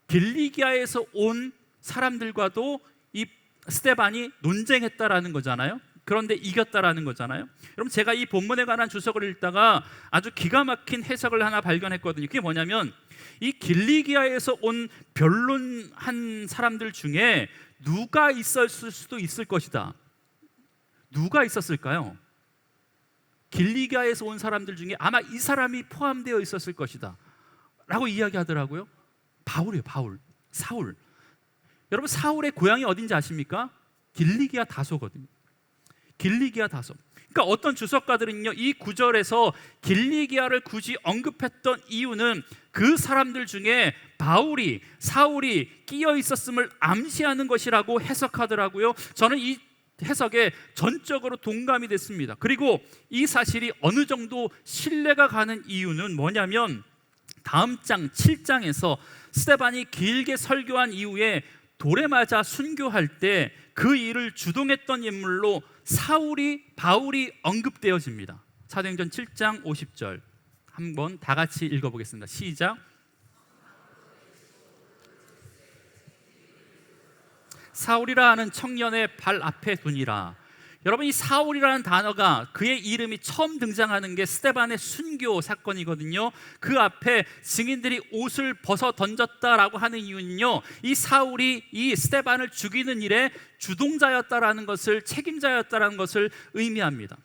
길리기아에서 온 사람들과도 이 스데반이 논쟁했다라는 거잖아요. 그런데 이겼다라는 거잖아요. 여러분, 제가 이 본문에 관한 주석을 읽다가 아주 기가 막힌 해석을 하나 발견했거든요. 그게 뭐냐면, 이 길리기아에서 온 변론한 사람들 중에 누가 있었을 수도 있을 것이다. 누가 있었을까요? 길리기아에서 온 사람들 중에 아마 이 사람이 포함되어 있었을 것이다 라고 이야기하더라고요. 바울이에요. 사울. 여러분, 사울의 고향이 어딘지 아십니까? 길리기아 다소거든요. 길리기아 다소. 그러니까 어떤 주석가들은요, 이 구절에서 길리기아를 굳이 언급했던 이유는 그 사람들 중에 사울이 끼어 있었음을 암시하는 것이라고 해석하더라고요. 저는 이 해석에 전적으로 동감이 됐습니다. 그리고 이 사실이 어느 정도 신뢰가 가는 이유는 뭐냐면, 다음 장 7장에서 스데반이 길게 설교한 이후에 돌에 맞아 순교할 때 그 일을 주동했던 인물로 바울이 언급되어집니다. 사도행전 7장 50절 한번 다 같이 읽어보겠습니다. 시작. 사울이라 하는 청년의 발 앞에 두니라. 여러분, 이 사울이라는 단어가, 그의 이름이 처음 등장하는 게 스데반의 순교 사건이거든요. 그 앞에 증인들이 옷을 벗어 던졌다라고 하는 이유는요, 이 사울이 이 스데반을 죽이는 일에 주동자였다라는 것을, 책임자였다라는 것을 의미합니다.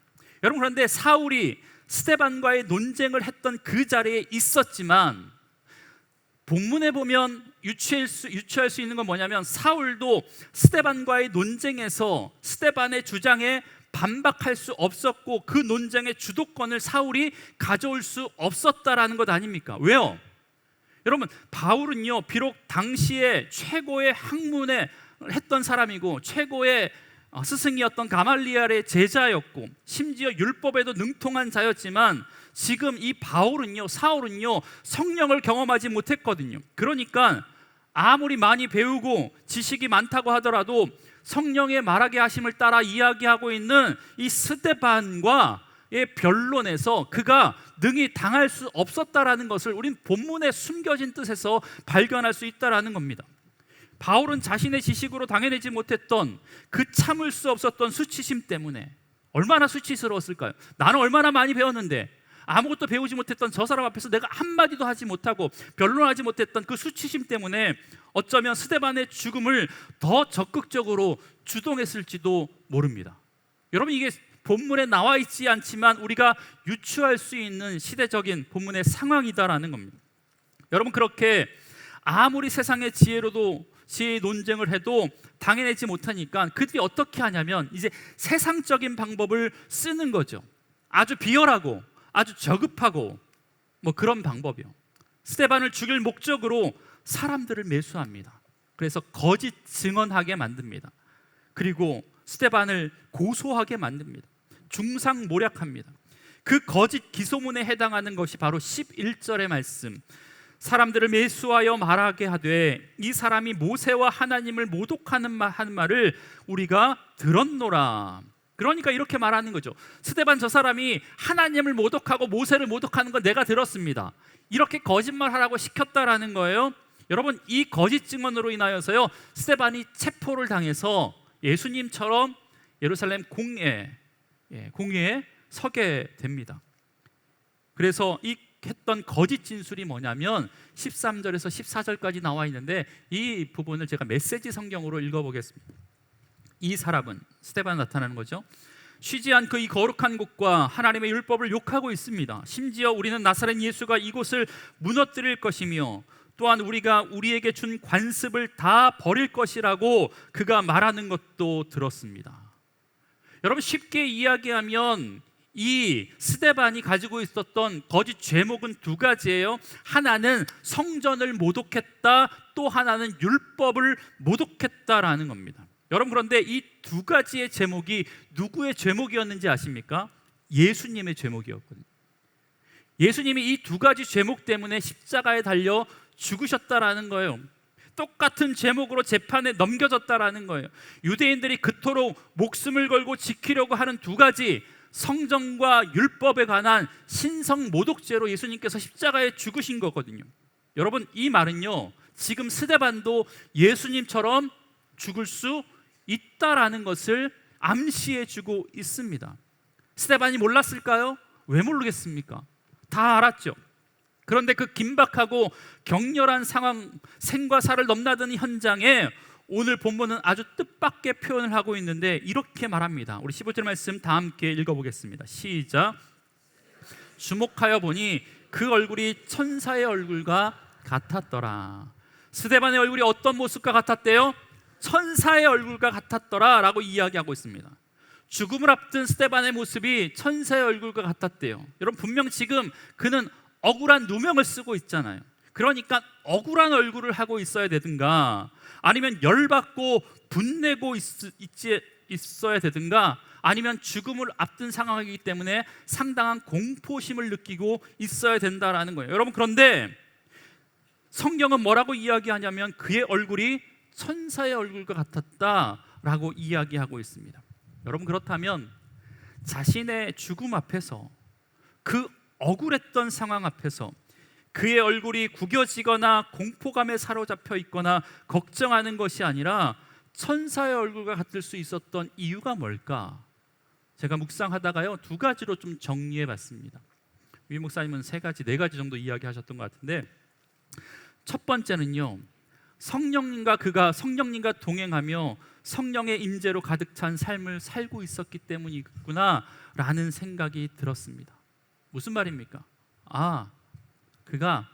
여러분, 그런데 사울이 스데반과의 논쟁을 했던 그 자리에 있었지만, 본문에 보면 유추할 수 있는 건 뭐냐면, 사울도 스데반과의 논쟁에서 스데반의 주장에 반박할 수 없었고, 그 논쟁의 주도권을 사울이 가져올 수 없었다라는 것 아닙니까? 왜요? 여러분, 바울은요, 비록 당시에 최고의 학문에 했던 사람이고 최고의 스승이었던 가말리엘의 제자였고, 심지어 율법에도 능통한 자였지만, 지금 이 사울은요 성령을 경험하지 못했거든요. 그러니까 아무리 많이 배우고 지식이 많다고 하더라도 성령의 말하게 하심을 따라 이야기하고 있는 이 스데반과의 변론에서 그가 능히 당할 수 없었다라는 것을 우린 본문의 숨겨진 뜻에서 발견할 수 있다라는 겁니다. 바울은 자신의 지식으로 당해내지 못했던 그 참을 수 없었던 수치심 때문에, 얼마나 수치스러웠을까요? 나는 얼마나 많이 배웠는데 아무것도 배우지 못했던 저 사람 앞에서 내가 한마디도 하지 못하고 변론하지 못했던 그 수치심 때문에 어쩌면 스데반의 죽음을 더 적극적으로 주동했을지도 모릅니다. 여러분, 이게 본문에 나와 있지 않지만 우리가 유추할 수 있는 시대적인 본문의 상황이다라는 겁니다. 여러분, 그렇게 아무리 세상의 지혜의 논쟁을 해도 당해내지 못하니까 그들이 어떻게 하냐면 이제 세상적인 방법을 쓰는 거죠. 아주 비열하고 아주 저급하고 그런 방법이요. 스데반을 죽일 목적으로 사람들을 매수합니다. 그래서 거짓 증언하게 만듭니다. 그리고 스데반을 고소하게 만듭니다. 중상모략합니다. 그 거짓 기소문에 해당하는 것이 바로 11절의 말씀, 사람들을 매수하여 말하게 하되 이 사람이 모세와 하나님을 모독하는 하는 말을 우리가 들었노라. 그러니까 이렇게 말하는 거죠. 스데반 저 사람이 하나님을 모독하고 모세를 모독하는 건 내가 들었습니다. 이렇게 거짓말하라고 시켰다라는 거예요. 여러분, 이 거짓 증언으로 인하여서요, 스데반이 체포를 당해서 예수님처럼 예루살렘 공회에 서게 됩니다. 그래서 이 했던 거짓 진술이 뭐냐면 13절에서 14절까지 나와 있는데, 이 부분을 제가 메시지 성경으로 읽어보겠습니다. 이 사람은, 스데반 나타나는 거죠, 쉬지 않고 이 거룩한 곳과 하나님의 율법을 욕하고 있습니다. 심지어 우리는 나사렛 예수가 이곳을 무너뜨릴 것이며 또한 우리가 우리에게 준 관습을 다 버릴 것이라고 그가 말하는 것도 들었습니다. 여러분, 쉽게 이야기하면 이 스데반이 가지고 있었던 거짓 죄목은 두 가지예요. 하나는 성전을 모독했다, 또 하나는 율법을 모독했다라는 겁니다. 여러분, 그런데 이 두 가지의 제목이 누구의 제목이었는지 아십니까? 예수님의 제목이었거든요. 예수님이 이 두 가지 제목 때문에 십자가에 달려 죽으셨다라는 거예요. 똑같은 제목으로 재판에 넘겨졌다라는 거예요. 유대인들이 그토록 목숨을 걸고 지키려고 하는 두 가지, 성전과 율법에 관한 신성 모독죄로 예수님께서 십자가에 죽으신 거거든요. 여러분, 이 말은요, 지금 스데반도 예수님처럼 죽을 수 있다라는 것을 암시해 주고 있습니다. 스데반이 몰랐을까요? 왜 모르겠습니까? 다 알았죠. 그런데 그 긴박하고 격렬한 상황, 생과 사를 넘나드는 현장에 오늘 본문은 아주 뜻밖의 표현을 하고 있는데 이렇게 말합니다. 우리 15절 말씀 다 함께 읽어보겠습니다. 시작. 주목하여 보니 그 얼굴이 천사의 얼굴과 같았더라. 스데반의 얼굴이 어떤 모습과 같았대요? 천사의 얼굴과 같았더라 라고 이야기하고 있습니다. 죽음을 앞둔 스데반의 모습이 천사의 얼굴과 같았대요. 여러분, 분명 지금 그는 억울한 누명을 쓰고 있잖아요. 그러니까 억울한 얼굴을 하고 있어야 되든가, 아니면 열받고 분내고 있어야 되든가, 아니면 죽음을 앞둔 상황이기 때문에 상당한 공포심을 느끼고 있어야 된다라는 거예요. 여러분, 그런데 성경은 뭐라고 이야기하냐면 그의 얼굴이 천사의 얼굴과 같았다라고 이야기하고 있습니다. 여러분, 그렇다면 자신의 죽음 앞에서, 그 억울했던 상황 앞에서 그의 얼굴이 구겨지거나 공포감에 사로잡혀 있거나 걱정하는 것이 아니라 천사의 얼굴과 같을 수 있었던 이유가 뭘까? 제가 묵상하다가요, 두 가지로 좀 정리해 봤습니다. 위 목사님은 세 가지, 네 가지 정도 이야기하셨던 것 같은데, 첫 번째는요, 성령님과 동행하며 성령의 임재로 가득 찬 삶을 살고 있었기 때문이구나 라는 생각이 들었습니다. 무슨 말입니까? 그가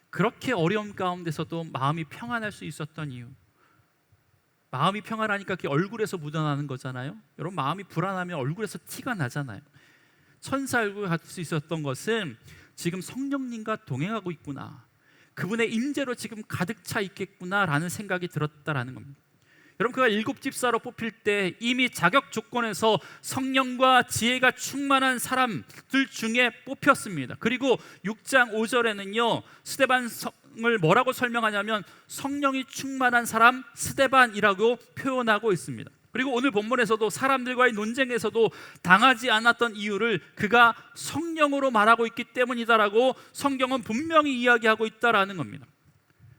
그렇게 어려움 가운데서도 마음이 평안할 수 있었던 이유, 마음이 평안하니까 그게 얼굴에서 묻어나는 거잖아요. 여러분, 마음이 불안하면 얼굴에서 티가 나잖아요. 천사 얼굴을 갖을 수 있었던 것은 지금 성령님과 동행하고 있구나, 그분의 임재로 지금 가득 차 있겠구나라는 생각이 들었다라는 겁니다. 여러분, 그가 7집사로 뽑힐 때 이미 자격 조건에서 성령과 지혜가 충만한 사람들 중에 뽑혔습니다. 그리고 6장 5절에는요, 스데반을 뭐라고 설명하냐면 성령이 충만한 사람 스데반이라고 표현하고 있습니다. 그리고 오늘 본문에서도 사람들과의 논쟁에서도 당하지 않았던 이유를 그가 성령으로 말하고 있기 때문이다라고 성경은 분명히 이야기하고 있다라는 겁니다.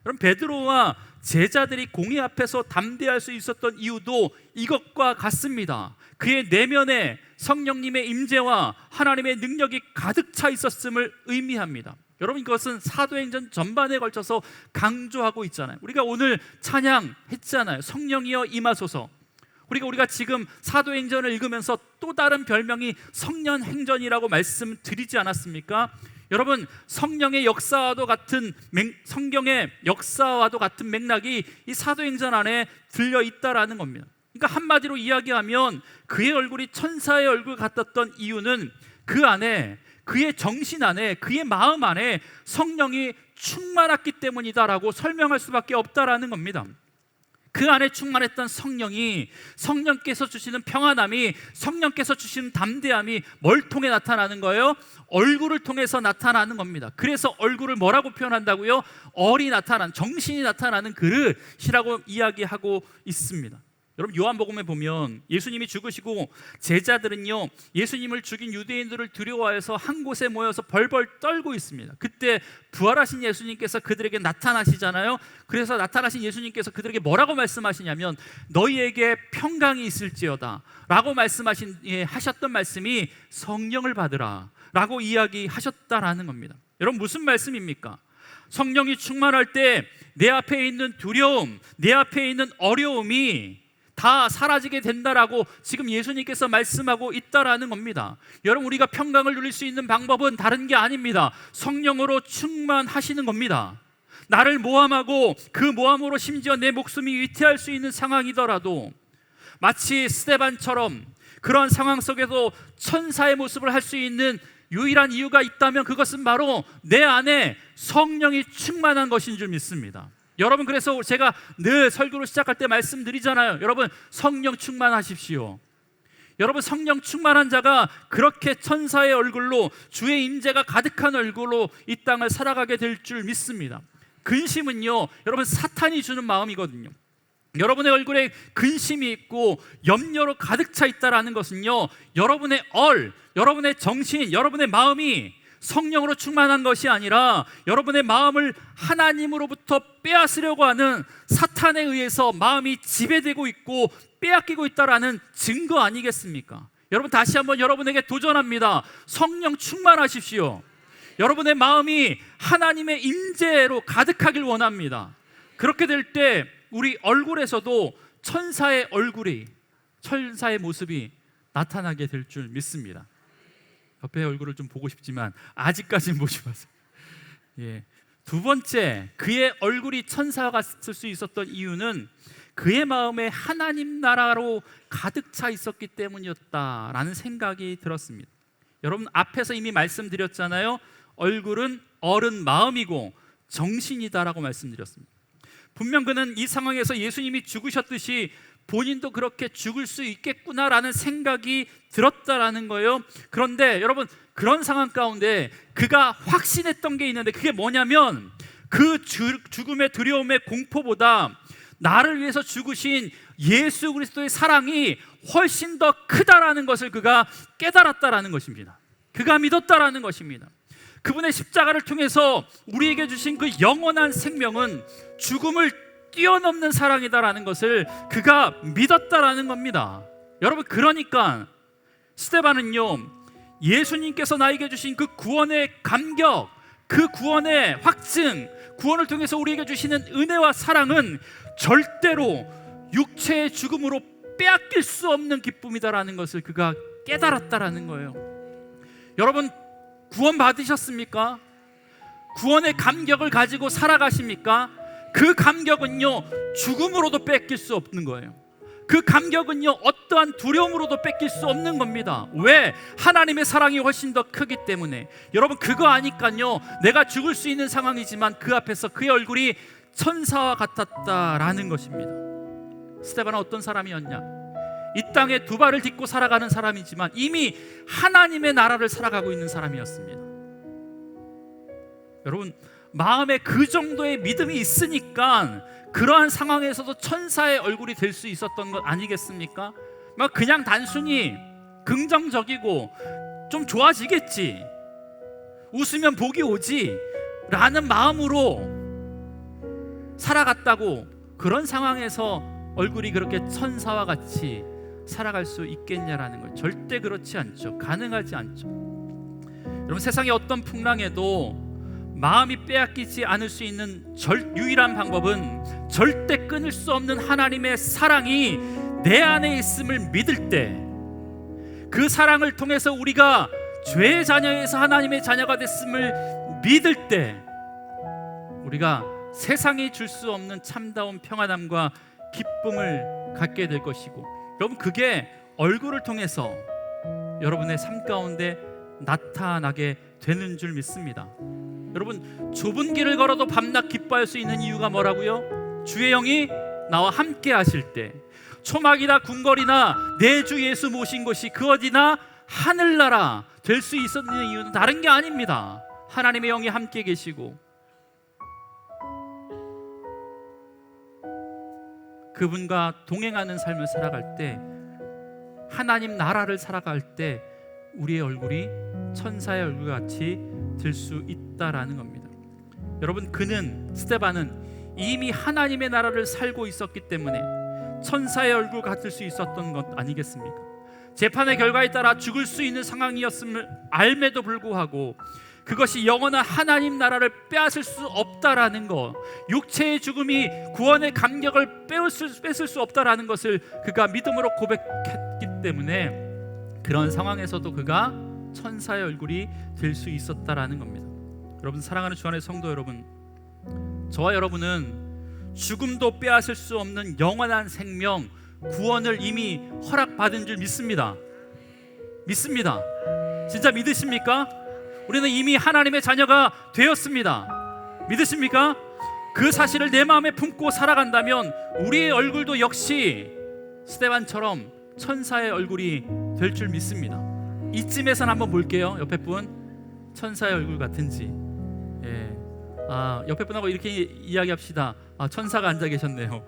여러분, 베드로와 제자들이 공회 앞에서 담대할 수 있었던 이유도 이것과 같습니다. 그의 내면에 성령님의 임재와 하나님의 능력이 가득 차 있었음을 의미합니다. 여러분, 이것은 사도행전 전반에 걸쳐서 강조하고 있잖아요. 우리가 오늘 찬양했잖아요. 성령이여 임하소서. 우리가 지금 사도행전을 읽으면서 또 다른 별명이 성년행전이라고 말씀드리지 않았습니까? 여러분, 성령의 역사와도 같은 성경의 역사와도 같은 맥락이 이 사도행전 안에 들려 있다라는 겁니다. 그러니까 한마디로 이야기하면 그의 얼굴이 천사의 얼굴 같았던 이유는 그 안에, 그의 정신 안에, 그의 마음 안에 성령이 충만했기 때문이다라고 설명할 수밖에 없다라는 겁니다. 그 안에 충만했던 성령께서 주시는 평안함이, 성령께서 주시는 담대함이 뭘 통해 나타나는 거예요? 얼굴을 통해서 나타나는 겁니다. 그래서 얼굴을 뭐라고 표현한다고요? 정신이 나타나는 그릇이라고 이야기하고 있습니다. 여러분, 요한복음에 보면 예수님이 죽으시고 제자들은요, 예수님을 죽인 유대인들을 두려워해서 한 곳에 모여서 벌벌 떨고 있습니다. 그때 부활하신 예수님께서 그들에게 나타나시잖아요. 그래서 나타나신 예수님께서 그들에게 뭐라고 말씀하시냐면 너희에게 평강이 있을지어다 라고 하셨던 말씀이 성령을 받으라 라고 이야기하셨다라는 겁니다. 여러분, 무슨 말씀입니까? 성령이 충만할 때 내 앞에 있는 두려움, 내 앞에 있는 어려움이 다 사라지게 된다라고 지금 예수님께서 말씀하고 있다라는 겁니다. 여러분, 우리가 평강을 누릴 수 있는 방법은 다른 게 아닙니다. 성령으로 충만하시는 겁니다. 나를 모함하고 그 모함으로 심지어 내 목숨이 위태할 수 있는 상황이더라도 마치 스데반처럼 그런 상황 속에도 천사의 모습을 할 수 있는 유일한 이유가 있다면 그것은 바로 내 안에 성령이 충만한 것인 줄 믿습니다. 여러분, 그래서 제가 늘 설교를 시작할 때 말씀드리잖아요. 여러분, 성령 충만하십시오. 여러분, 성령 충만한 자가 그렇게 천사의 얼굴로, 주의 임재가 가득한 얼굴로 이 땅을 살아가게 될 줄 믿습니다. 근심은요, 여러분, 사탄이 주는 마음이거든요. 여러분의 얼굴에 근심이 있고 염려로 가득 차 있다라는 것은요, 여러분의 여러분의 정신, 여러분의 마음이 성령으로 충만한 것이 아니라 여러분의 마음을 하나님으로부터 빼앗으려고 하는 사탄에 의해서 마음이 지배되고 있고 빼앗기고 있다라는 증거 아니겠습니까? 여러분, 다시 한번 여러분에게 도전합니다. 성령 충만하십시오. 여러분의 마음이 하나님의 임재로 가득하길 원합니다. 그렇게 될 때 우리 얼굴에서도 천사의 모습이 나타나게 될 줄 믿습니다. 옆에 얼굴을 좀 보고 싶지만 아직까지는 보지 마세요. 두 번째, 그의 얼굴이 천사와 같을 수 있었던 이유는 그의 마음에 하나님 나라로 가득 차 있었기 때문이었다라는 생각이 들었습니다. 여러분, 앞에서 이미 말씀드렸잖아요. 얼굴은 어른 마음이고 정신이다라고 말씀드렸습니다. 분명 그는 이 상황에서 예수님이 죽으셨듯이 본인도 그렇게 죽을 수 있겠구나라는 생각이 들었다라는 거예요. 그런데 여러분, 그런 상황 가운데 그가 확신했던 게 있는데 그게 뭐냐면 그 죽음의 두려움의 공포보다 나를 위해서 죽으신 예수 그리스도의 사랑이 훨씬 더 크다라는 것을 그가 깨달았다라는 것입니다. 그가 믿었다라는 것입니다. 그분의 십자가를 통해서 우리에게 주신 그 영원한 생명은 죽음을 뛰어넘는 사랑이다라는 것을 그가 믿었다라는 겁니다. 여러분, 그러니까 스데반은요, 예수님께서 나에게 주신 그 구원의 감격, 그 구원의 확증, 구원을 통해서 우리에게 주시는 은혜와 사랑은 절대로 육체의 죽음으로 빼앗길 수 없는 기쁨이다라는 것을 그가 깨달았다라는 거예요. 여러분, 구원 받으셨습니까? 구원의 감격을 가지고 살아가십니까? 그 감격은요, 죽음으로도 뺏길 수 없는 거예요. 그 감격은요, 어떠한 두려움으로도 뺏길 수 없는 겁니다. 왜? 하나님의 사랑이 훨씬 더 크기 때문에. 여러분, 그거 아니까요, 내가 죽을 수 있는 상황이지만 그 앞에서 그의 얼굴이 천사와 같았다라는 것입니다. 스데반은 어떤 사람이었냐? 이 땅에 두 발을 딛고 살아가는 사람이지만 이미 하나님의 나라를 살아가고 있는 사람이었습니다. 여러분, 마음에 그 정도의 믿음이 있으니까 그러한 상황에서도 천사의 얼굴이 될 수 있었던 것 아니겠습니까? 막 그냥 단순히 긍정적이고 좀 좋아지겠지, 웃으면 복이 오지 라는 마음으로 살아갔다고 그런 상황에서 얼굴이 그렇게 천사와 같이 살아갈 수 있겠냐라는 걸, 절대 그렇지 않죠. 가능하지 않죠. 여러분, 세상의 어떤 풍랑에도 마음이 빼앗기지 않을 수 있는 유일한 방법은 절대 끊을 수 없는 하나님의 사랑이 내 안에 있음을 믿을 때, 그 사랑을 통해서 우리가 죄의 자녀에서 하나님의 자녀가 됐음을 믿을 때 우리가 세상이 줄 수 없는 참다운 평안함과 기쁨을 갖게 될 것이고, 여러분, 그게 얼굴을 통해서 여러분의 삶 가운데 나타나게 되는 줄 믿습니다. 여러분, 좁은 길을 걸어도 밤낮 기뻐할 수 있는 이유가 뭐라고요? 주의 영이 나와 함께 하실 때, 초막이나 궁궐이나 내 주 예수 모신 곳이 그 어디나 하늘나라 될 수 있었는 이유는 다른 게 아닙니다. 하나님의 영이 함께 계시고 그분과 동행하는 삶을 살아갈 때, 하나님 나라를 살아갈 때 우리의 얼굴이 천사의 얼굴같이 될 수 있다라는 겁니다. 여러분, 스데반은 이미 하나님의 나라를 살고 있었기 때문에 천사의 얼굴 같을 수 있었던 것 아니겠습니까? 재판의 결과에 따라 죽을 수 있는 상황이었음을 알매도 불구하고 그것이 영원한 하나님 나라를 빼앗을 수 없다라는 것, 육체의 죽음이 구원의 감격을 뺏을 수 없다라는 것을 그가 믿음으로 고백했기 때문에 그런 상황에서도 그가 천사의 얼굴이 될 수 있었다라는 겁니다. 여러분, 사랑하는 주 안의 성도 여러분, 저와 여러분은 죽음도 빼앗을 수 없는 영원한 생명, 구원을 이미 허락받은 줄 믿습니다. 믿습니다. 진짜 믿으십니까? 우리는 이미 하나님의 자녀가 되었습니다. 믿으십니까? 그 사실을 내 마음에 품고 살아간다면 우리의 얼굴도 역시 스데반처럼 천사의 얼굴이 될 줄 믿습니다. 이쯤에선 한번 볼게요. 옆에 분 천사의 얼굴 같은지. 예. 옆에 분하고 이렇게 이야기합시다. 천사가 앉아 계셨네요.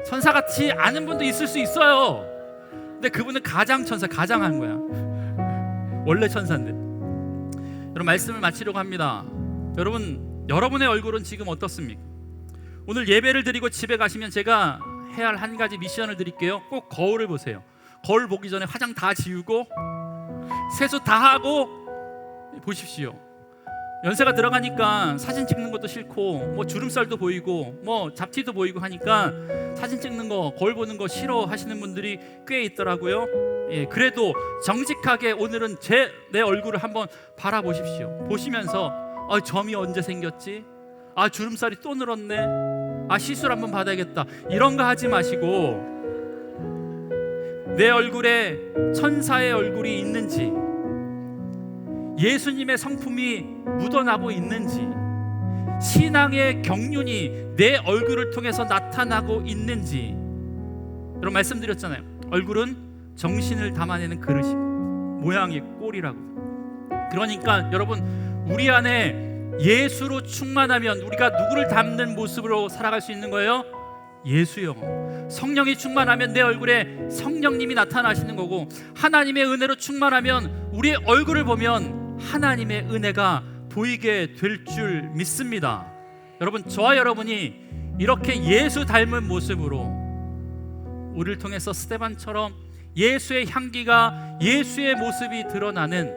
천사 같지 않은 분도 있을 수 있어요. 근데 그분은 가장 천사, 가장한 거야. 원래 천사인데. 여러분, 말씀을 마치려고 합니다. 여러분의 얼굴은 지금 어떻습니까? 오늘 예배를 드리고 집에 가시면 제가 해야 할 한 가지 미션을 드릴게요. 꼭 거울을 보세요. 거울 보기 전에 화장 다 지우고 세수 다 하고 보십시오. 연세가 들어가니까 사진 찍는 것도 싫고 뭐 주름살도 보이고 뭐 잡티도 보이고 하니까 사진 찍는 거, 거울 보는 거 싫어하시는 분들이 꽤 있더라고요. 예, 그래도 정직하게 오늘은 내 얼굴을 한번 바라보십시오. 보시면서 점이 언제 생겼지? 주름살이 또 늘었네. 시술 한번 받아야겠다. 이런 거 하지 마시고 내 얼굴에 천사의 얼굴이 있는지, 예수님의 성품이 묻어나고 있는지, 신앙의 경륜이 내 얼굴을 통해서 나타나고 있는지. 여러분, 말씀드렸잖아요. 얼굴은 정신을 담아내는 그릇이고 모양이 꼴이라고. 그러니까 여러분, 우리 안에 예수로 충만하면 우리가 누구를 닮는 모습으로 살아갈 수 있는 거예요? 예수요. 성령이 충만하면 내 얼굴에 성령님이 나타나시는 거고, 하나님의 은혜로 충만하면 우리의 얼굴을 보면 하나님의 은혜가 보이게 될 줄 믿습니다. 여러분, 저와 여러분이 이렇게 예수 닮은 모습으로 우리를 통해서 스데반처럼 예수의 향기가, 예수의 모습이 드러나는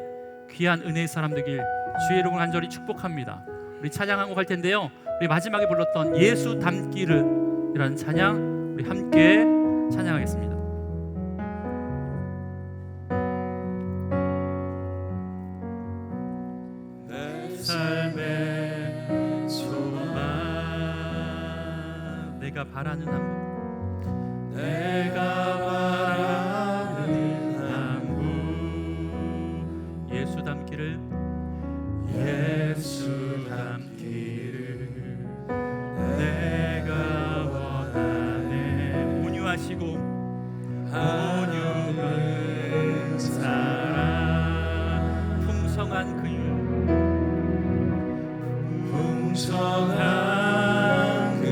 귀한 은혜의 사람 되길 주의 이름으로 간절히 축복합니다. 우리 찬양하고 갈 텐데요, 우리 마지막에 불렀던 예수 닮기를이라는 찬양 우리 함께 찬양하겠습니다. 내 삶의 소망, 내가 바라는 한 분, 내가 바라는 한 분, 예수 닮기를, 예수 닮기를 내가 원하네. 온유하시고 온유한 사랑, 풍성한 그 풍성한 그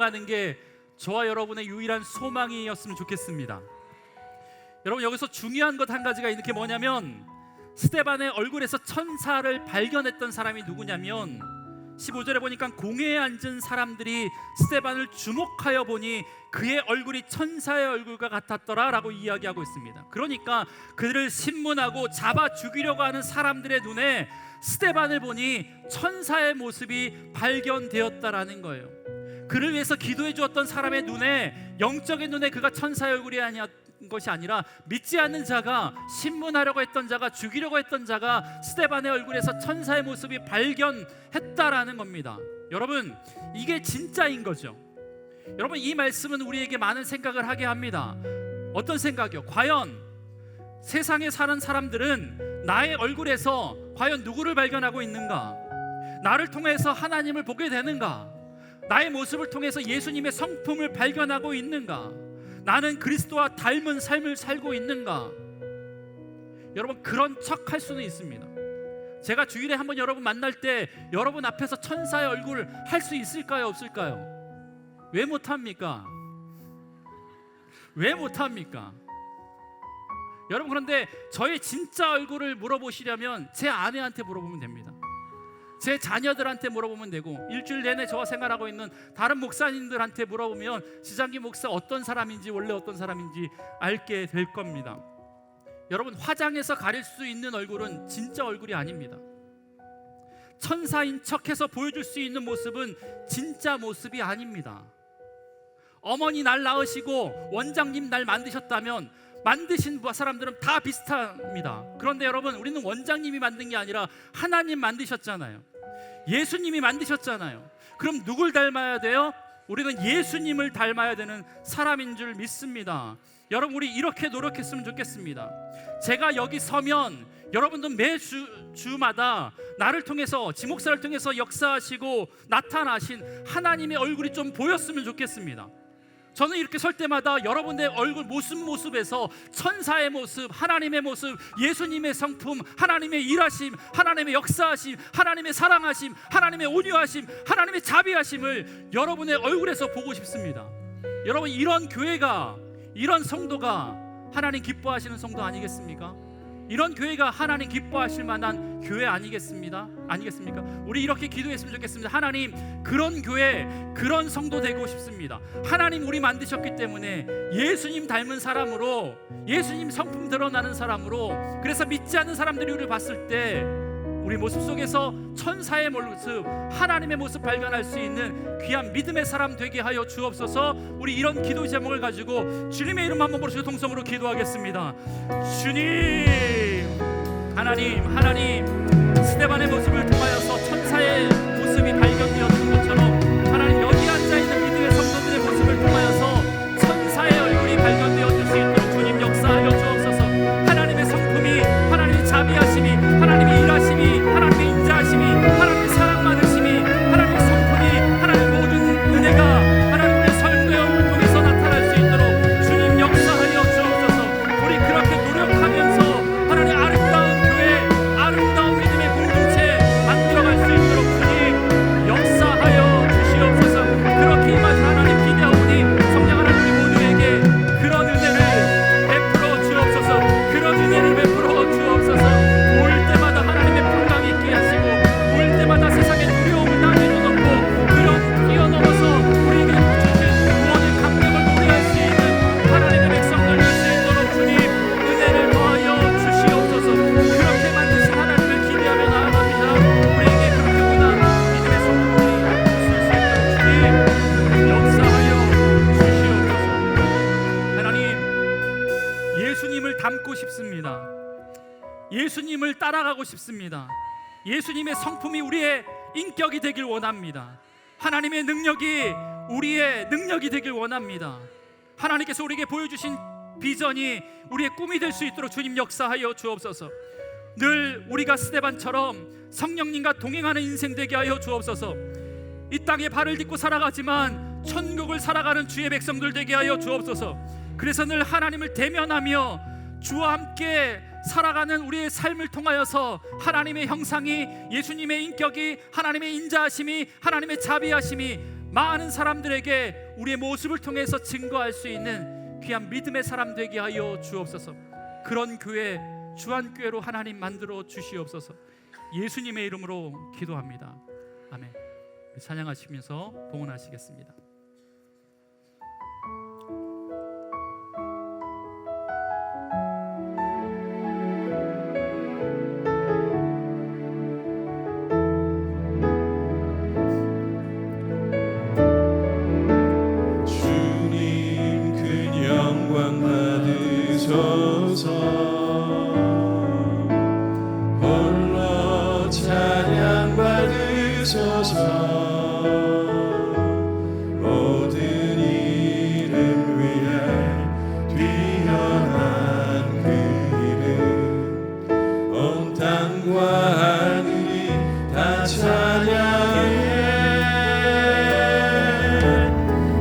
동행하는 게 저와 여러분의 유일한 소망이었으면 좋겠습니다. 여러분, 여기서 중요한 것 한 가지가 이렇게 뭐냐면, 스데반의 얼굴에서 천사를 발견했던 사람이 누구냐면 15절에 보니까 공회에 앉은 사람들이 스데반을 주목하여 보니 그의 얼굴이 천사의 얼굴과 같았더라 라고 이야기하고 있습니다. 그러니까 그들을 신문하고 잡아 죽이려고 하는 사람들의 눈에 스데반을 보니 천사의 모습이 발견되었다라는 거예요. 그를 위해서 기도해 주었던 사람의 눈에, 영적인 눈에 그가 천사의 얼굴이 것이 아니라 믿지 않는 자가, 신문하려고 했던 자가, 죽이려고 했던 자가 스데반의 얼굴에서 천사의 모습이 발견했다라는 겁니다. 여러분, 이게 진짜인 거죠. 여러분, 이 말씀은 우리에게 많은 생각을 하게 합니다. 어떤 생각이요? 과연 세상에 사는 사람들은 나의 얼굴에서 과연 누구를 발견하고 있는가? 나를 통해서 하나님을 보게 되는가? 나의 모습을 통해서 예수님의 성품을 발견하고 있는가? 나는 그리스도와 닮은 삶을 살고 있는가? 여러분, 그런 척 할 수는 있습니다. 제가 주일에 한번 여러분 만날 때 여러분 앞에서 천사의 얼굴을 할 수 있을까요? 없을까요? 왜 못합니까? 왜 못합니까? 여러분, 그런데 저의 진짜 얼굴을 물어보시려면 제 아내한테 물어보면 됩니다. 제 자녀들한테 물어보면 되고, 일주일 내내 저와 생활하고 있는 다른 목사님들한테 물어보면 지장기 목사 어떤 사람인지, 원래 어떤 사람인지 알게 될 겁니다. 여러분, 화장해서 가릴 수 있는 얼굴은 진짜 얼굴이 아닙니다. 천사인 척해서 보여줄 수 있는 모습은 진짜 모습이 아닙니다. 어머니 날 낳으시고 원장님 날 만드셨다면 만드신 사람들은 다 비슷합니다. 그런데 여러분, 우리는 원장님이 만든 게 아니라 하나님 만드셨잖아요. 예수님이 만드셨잖아요. 그럼 누굴 닮아야 돼요? 우리는 예수님을 닮아야 되는 사람인 줄 믿습니다. 여러분, 우리 이렇게 노력했으면 좋겠습니다. 제가 여기 서면 여러분도 매주마다 나를 통해서, 지목사를 통해서 역사하시고 나타나신 하나님의 얼굴이 좀 보였으면 좋겠습니다. 저는 이렇게 설 때마다 여러분의 얼굴 모습에서 천사의 모습, 하나님의 모습, 예수님의 성품, 하나님의 일하심, 하나님의 역사하심, 하나님의 사랑하심, 하나님의 온유하심, 하나님의 자비하심을 여러분의 얼굴에서 보고 싶습니다. 여러분, 이런 교회가, 이런 성도가 하나님 기뻐하시는 성도 아니겠습니까? 이런 교회가 하나님 기뻐하실 만한 교회 아니겠습니까? 우리 이렇게 기도했으면 좋겠습니다. 하나님, 그런 교회, 그런 성도 되고 싶습니다. 하나님 우리 만드셨기 때문에 예수님 닮은 사람으로, 예수님 성품 드러나는 사람으로, 그래서 믿지 않는 사람들이 우리를 봤을 때 우리 모습 속에서 천사의 모습, 하나님의 모습 발견할 수 있는 귀한 믿음의 사람 되게 하여 주옵소서. 우리 이런 기도 제목을 가지고 주님의 이름 한번 부르시고 동성으로 기도하겠습니다. 주님, 하나님, 스데반의 모습을 통하여서 천사의 모습이 발견되었던 것처럼 하나님, 여기 앉아있는 믿음의 성도들의 모습을 통하여서 천사의 얼굴이 발견되어 줄 수 있도록 주님 역사하여 주옵소서. 하나님의 성품이, 하나님의 자비하심이, 하나님의 일하심이, 하나님의 인자하심이, 하나님의 사랑 많으심이, 하나님의 성품이, 하나님의 모든 은혜가 하나님의 설교를 통해서 나타날 수 있도록 주님 역사하여 주옵소서. 우리 그렇게 노력하면서 하나님 아름다운 교회, 아름다운 믿음의 공동체 만들어갈 수 있도록 주님 역사하여 주시옵소서. 그렇게 임하신 하나님 기대하오니 성령 하나님 모두에게 그런 은혜를 베풀어 주옵소서. 그런 은혜를 베풀어 주옵소서. 올 때마다 하나님의 평강 있게 하시고, 올 때마다 세상의 두려움을 다 내려놓고 그런 뛰어넘어서 우리에게 주신 구원의 감격을 노래할 수 있는 하나님의 백성들 될 수 있도록 주님 은혜를 더하여 주시옵소서. 그렇게 만드신 하나님을 기대하며 나아갑니다. 우리에게 그렇게 원한 믿음의 성품이 있을 수 있도록 주님 역사하여 주시옵소서. 하나님, 예수님을 닮고 싶습니다. 예수님을 따라가고 싶습니다. 예수님의 성품이 우리의 인격이 되길 원합니다. 하나님의 능력이 우리의 능력이 되길 원합니다. 하나님께서 우리에게 보여주신 비전이 우리의 꿈이 될 수 있도록 주님 역사하여 주옵소서. 늘 우리가 스데반처럼 성령님과 동행하는 인생 되게 하여 주옵소서. 이 땅에 발을 딛고 살아가지만 천국을 살아가는 주의 백성들 되게 하여 주옵소서. 그래서 늘 하나님을 대면하며 주와 함께 살아가는 우리의 삶을 통하여서 하나님의 형상이, 예수님의 인격이, 하나님의 인자하심이, 하나님의 자비하심이 많은 사람들에게 우리의 모습을 통해서 증거할 수 있는 귀한 믿음의 사람 되게 하여 주옵소서. 그런 교회, 주한교회로 하나님 만들어 주시옵소서. 예수님의 이름으로 기도합니다. 아멘. 찬양하시면서 봉헌하시겠습니다. 주님 큰 영광 받으소서. 홀로 찬양 받으소서. 모든 이름 위에 뛰어난 그 이름, 온 땅과 하늘이 다 찬양해.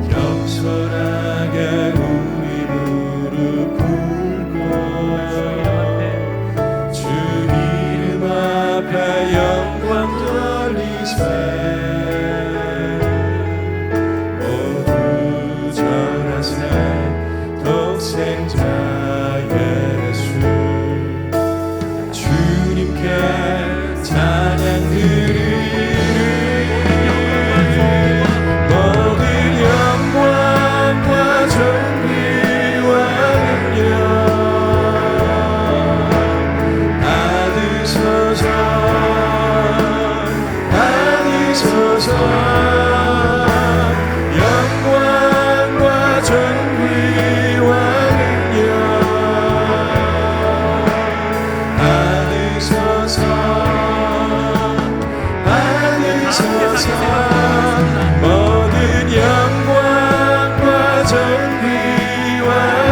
격설하게 우리 무릎 꿇고 주 이름 앞에 영광 돌리세. 모두 전하세 독생자 예수. 주님께 찬양 드리리. 모든 영광과 존귀와 능력 받으소서. 받으소서. 영광과 존귀와 능력 받으소서. 받으소서. 모든 영광과 존귀와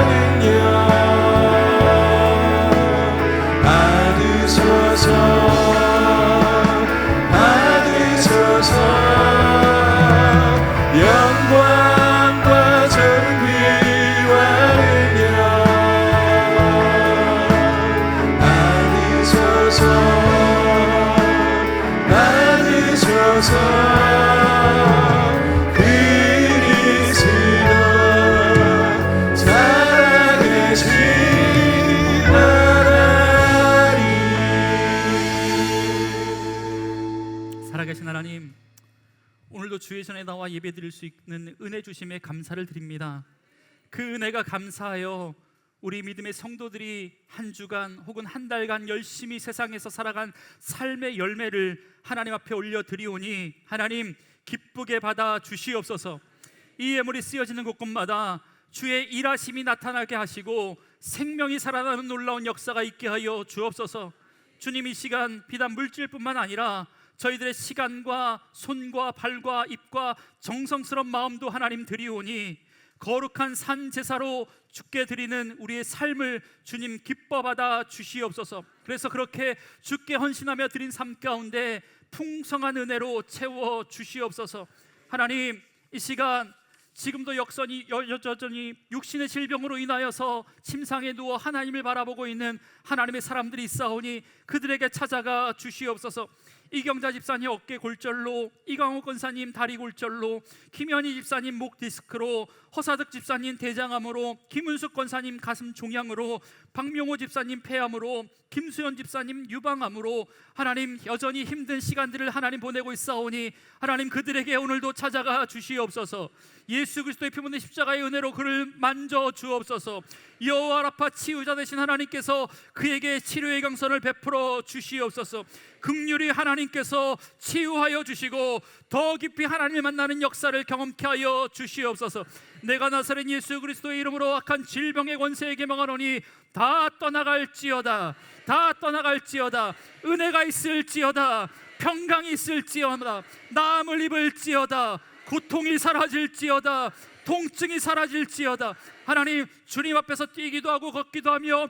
능력 받으소서. 받으소서. 영광과 존귀와 능력 받으소서. 받으소서. 살아계신 하나님, 오늘도 주의 전에 나와 예배드릴 수 있는 은혜 주심에 감사를 드립니다. 그 은혜가 감사하여 우리 믿음의 성도들이 한 주간 혹은 한 달간 열심히 세상에서 살아간 삶의 열매를 하나님 앞에 올려드리오니 하나님 기쁘게 받아 주시옵소서. 이 예물이 쓰여지는 곳곳마다 주의 일하심이 나타나게 하시고 생명이 살아나는 놀라운 역사가 있게 하여 주옵소서. 주님, 이 시간 비단 물질뿐만 아니라 저희들의 시간과 손과 발과 입과 정성스러운 마음도 하나님 드리오니 거룩한 산 제사로 주께 드리는 우리의 삶을 주님 기뻐 받아 주시옵소서. 그래서 그렇게 주께 헌신하며 드린 삶 가운데 풍성한 은혜로 채워 주시옵소서. 하나님, 이 시간 지금도 여전히 육신의 질병으로 인하여서 침상에 누워 하나님을 바라보고 있는 하나님의 사람들이 있사오니 그들에게 찾아가 주시옵소서. 이경자 집사님 어깨 골절로, 이광호 권사님 다리 골절로, 김현희 집사님 목 디스크로, 허사득 집사님 대장암으로, 김은숙 권사님 가슴 종양으로, 박명호 집사님 폐암으로, 김수현 집사님 유방암으로 하나님 여전히 힘든 시간들을 하나님 보내고 있사오니 하나님 그들에게 오늘도 찾아가 주시옵소서. 예수 그리스도의 피 묻은 십자가의 은혜로 그를 만져 주옵소서. 여호와 라파 치유자 되신 하나님께서 그에게 치료의 경선을 베풀어 주시옵소서. 긍휼히 하나님께서 치유하여 주시고 더 깊이 하나님을 만나는 역사를 경험케 하여 주시옵소서. 내가 나사렛 예수 그리스도의 이름으로 악한 질병의 권세에게 명하노니 다 떠나갈지어다. 다 떠나갈지어다. 은혜가 있을지어다. 평강이 있을지어다. 나음을 입을지어다. 고통이 사라질지어다. 통증이 사라질지어다. 하나님, 주님 앞에서 뛰기도 하고 걷기도 하며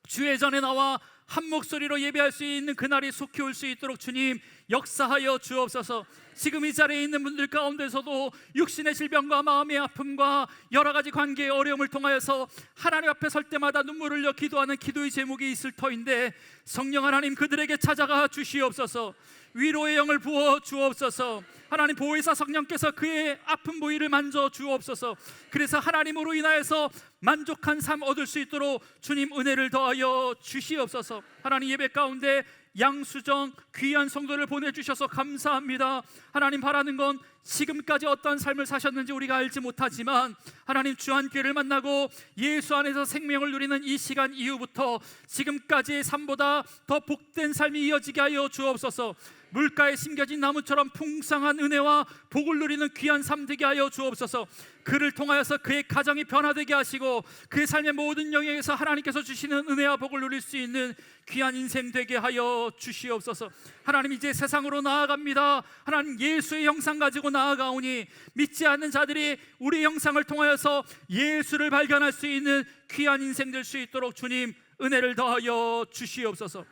주의 전에 나와 한 목소리로 예배할 수 있는 그날이 속히 올 수 있도록 주님 역사하여 주옵소서. 지금 이 자리에 있는 분들 가운데서도 육신의 질병과 마음의 아픔과 여러 가지 관계의 어려움을 통하여서 하나님 앞에 설 때마다 눈물을 흘려 기도하는 기도의 제목이 있을 터인데, 성령 하나님 그들에게 찾아가 주시옵소서. 위로의 영을 부어 주옵소서. 하나님 보혜사 성령께서 그의 아픈 부위를 만져 주옵소서. 그래서 하나님으로 인하여서 만족한 삶 얻을 수 있도록 주님 은혜를 더하여 주시옵소서. 하나님 예배 가운데 양수정 귀한 성도를 보내주셔서 감사합니다. 하나님 바라는 건 지금까지 어떤 삶을 사셨는지 우리가 알지 못하지만 하나님 주안교회를 만나고 예수 안에서 생명을 누리는 이 시간 이후부터 지금까지의 삶보다 더 복된 삶이 이어지게 하여 주옵소서. 물가에 심겨진 나무처럼 풍성한 은혜와 복을 누리는 귀한 삶 되게 하여 주옵소서. 그를 통하여서 그의 가정이 변화되게 하시고 그의 삶의 모든 영역에서 하나님께서 주시는 은혜와 복을 누릴 수 있는 귀한 인생 되게 하여 주시옵소서. 하나님 이제 세상으로 나아갑니다. 하나님 예수의 형상 가지고 나아가오니 믿지 않는 자들이 우리의 형상을 통하여서 예수를 발견할 수 있는 귀한 인생 될 수 있도록 주님 은혜를 더하여 주시옵소서.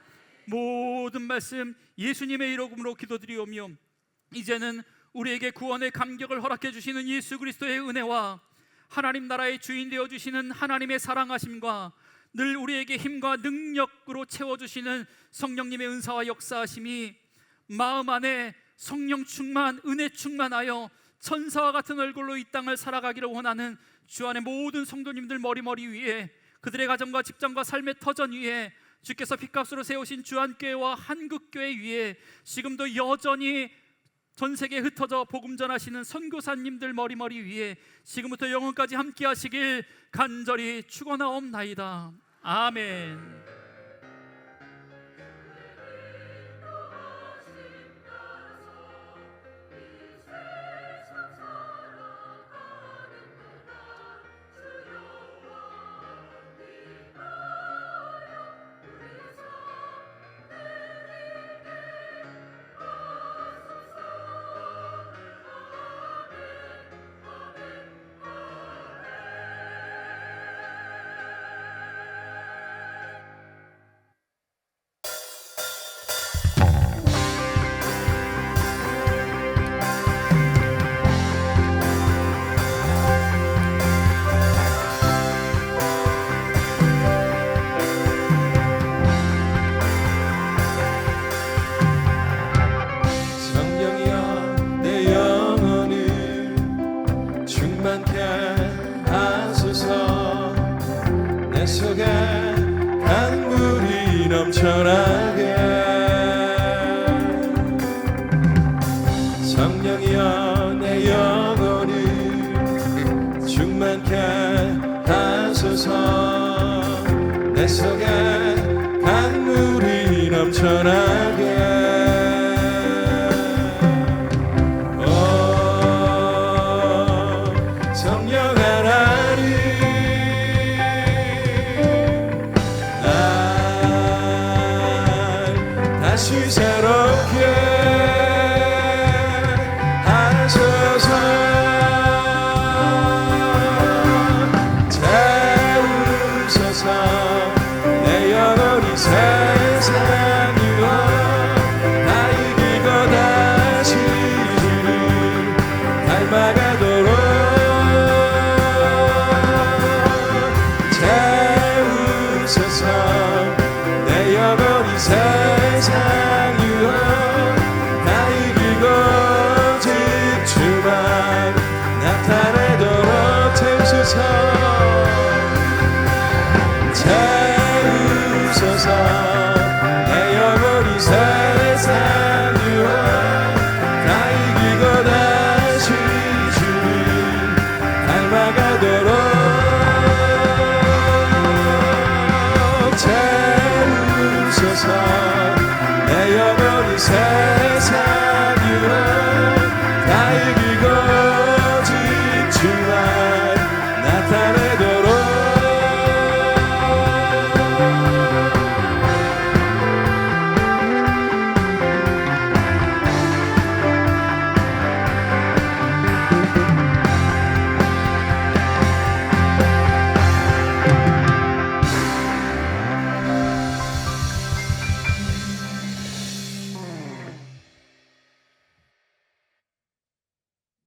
모든 말씀 예수님의 이름으로 기도드리오며 이제는 우리에게 구원의 감격을 허락해 주시는 예수 그리스도의 은혜와 하나님 나라의 주인 되어 주시는 하나님의 사랑하심과 늘 우리에게 힘과 능력으로 채워주시는 성령님의 은사와 역사하심이 마음 안에 성령 충만, 은혜 충만하여 천사와 같은 얼굴로 이 땅을 살아가기를 원하는 주 안의 모든 성도님들 머리머리 위에, 그들의 가정과 직장과 삶의 터전 위에 주께서 핏값으로 세우신 주안교회와 한국교회 위에 지금도 여전히 전 세계에 흩어져 복음 전하시는 선교사님들 머리머리 위에 지금부터 영원까지 함께 하시길 간절히 축원하옵나이다. 아멘. 성령이여 내 영혼을 충만케 하소서. 내 속에 강물이 넘쳐나게. 성령 하나님 날 다시 새롭게 하소서. 채우소서. 내 영혼이 세상 위로 다 이기고 다시 주를 닮아가도록 채우소서. 내 영혼이 세상 위로 다 이기고 주만 나타내도록 채우소서.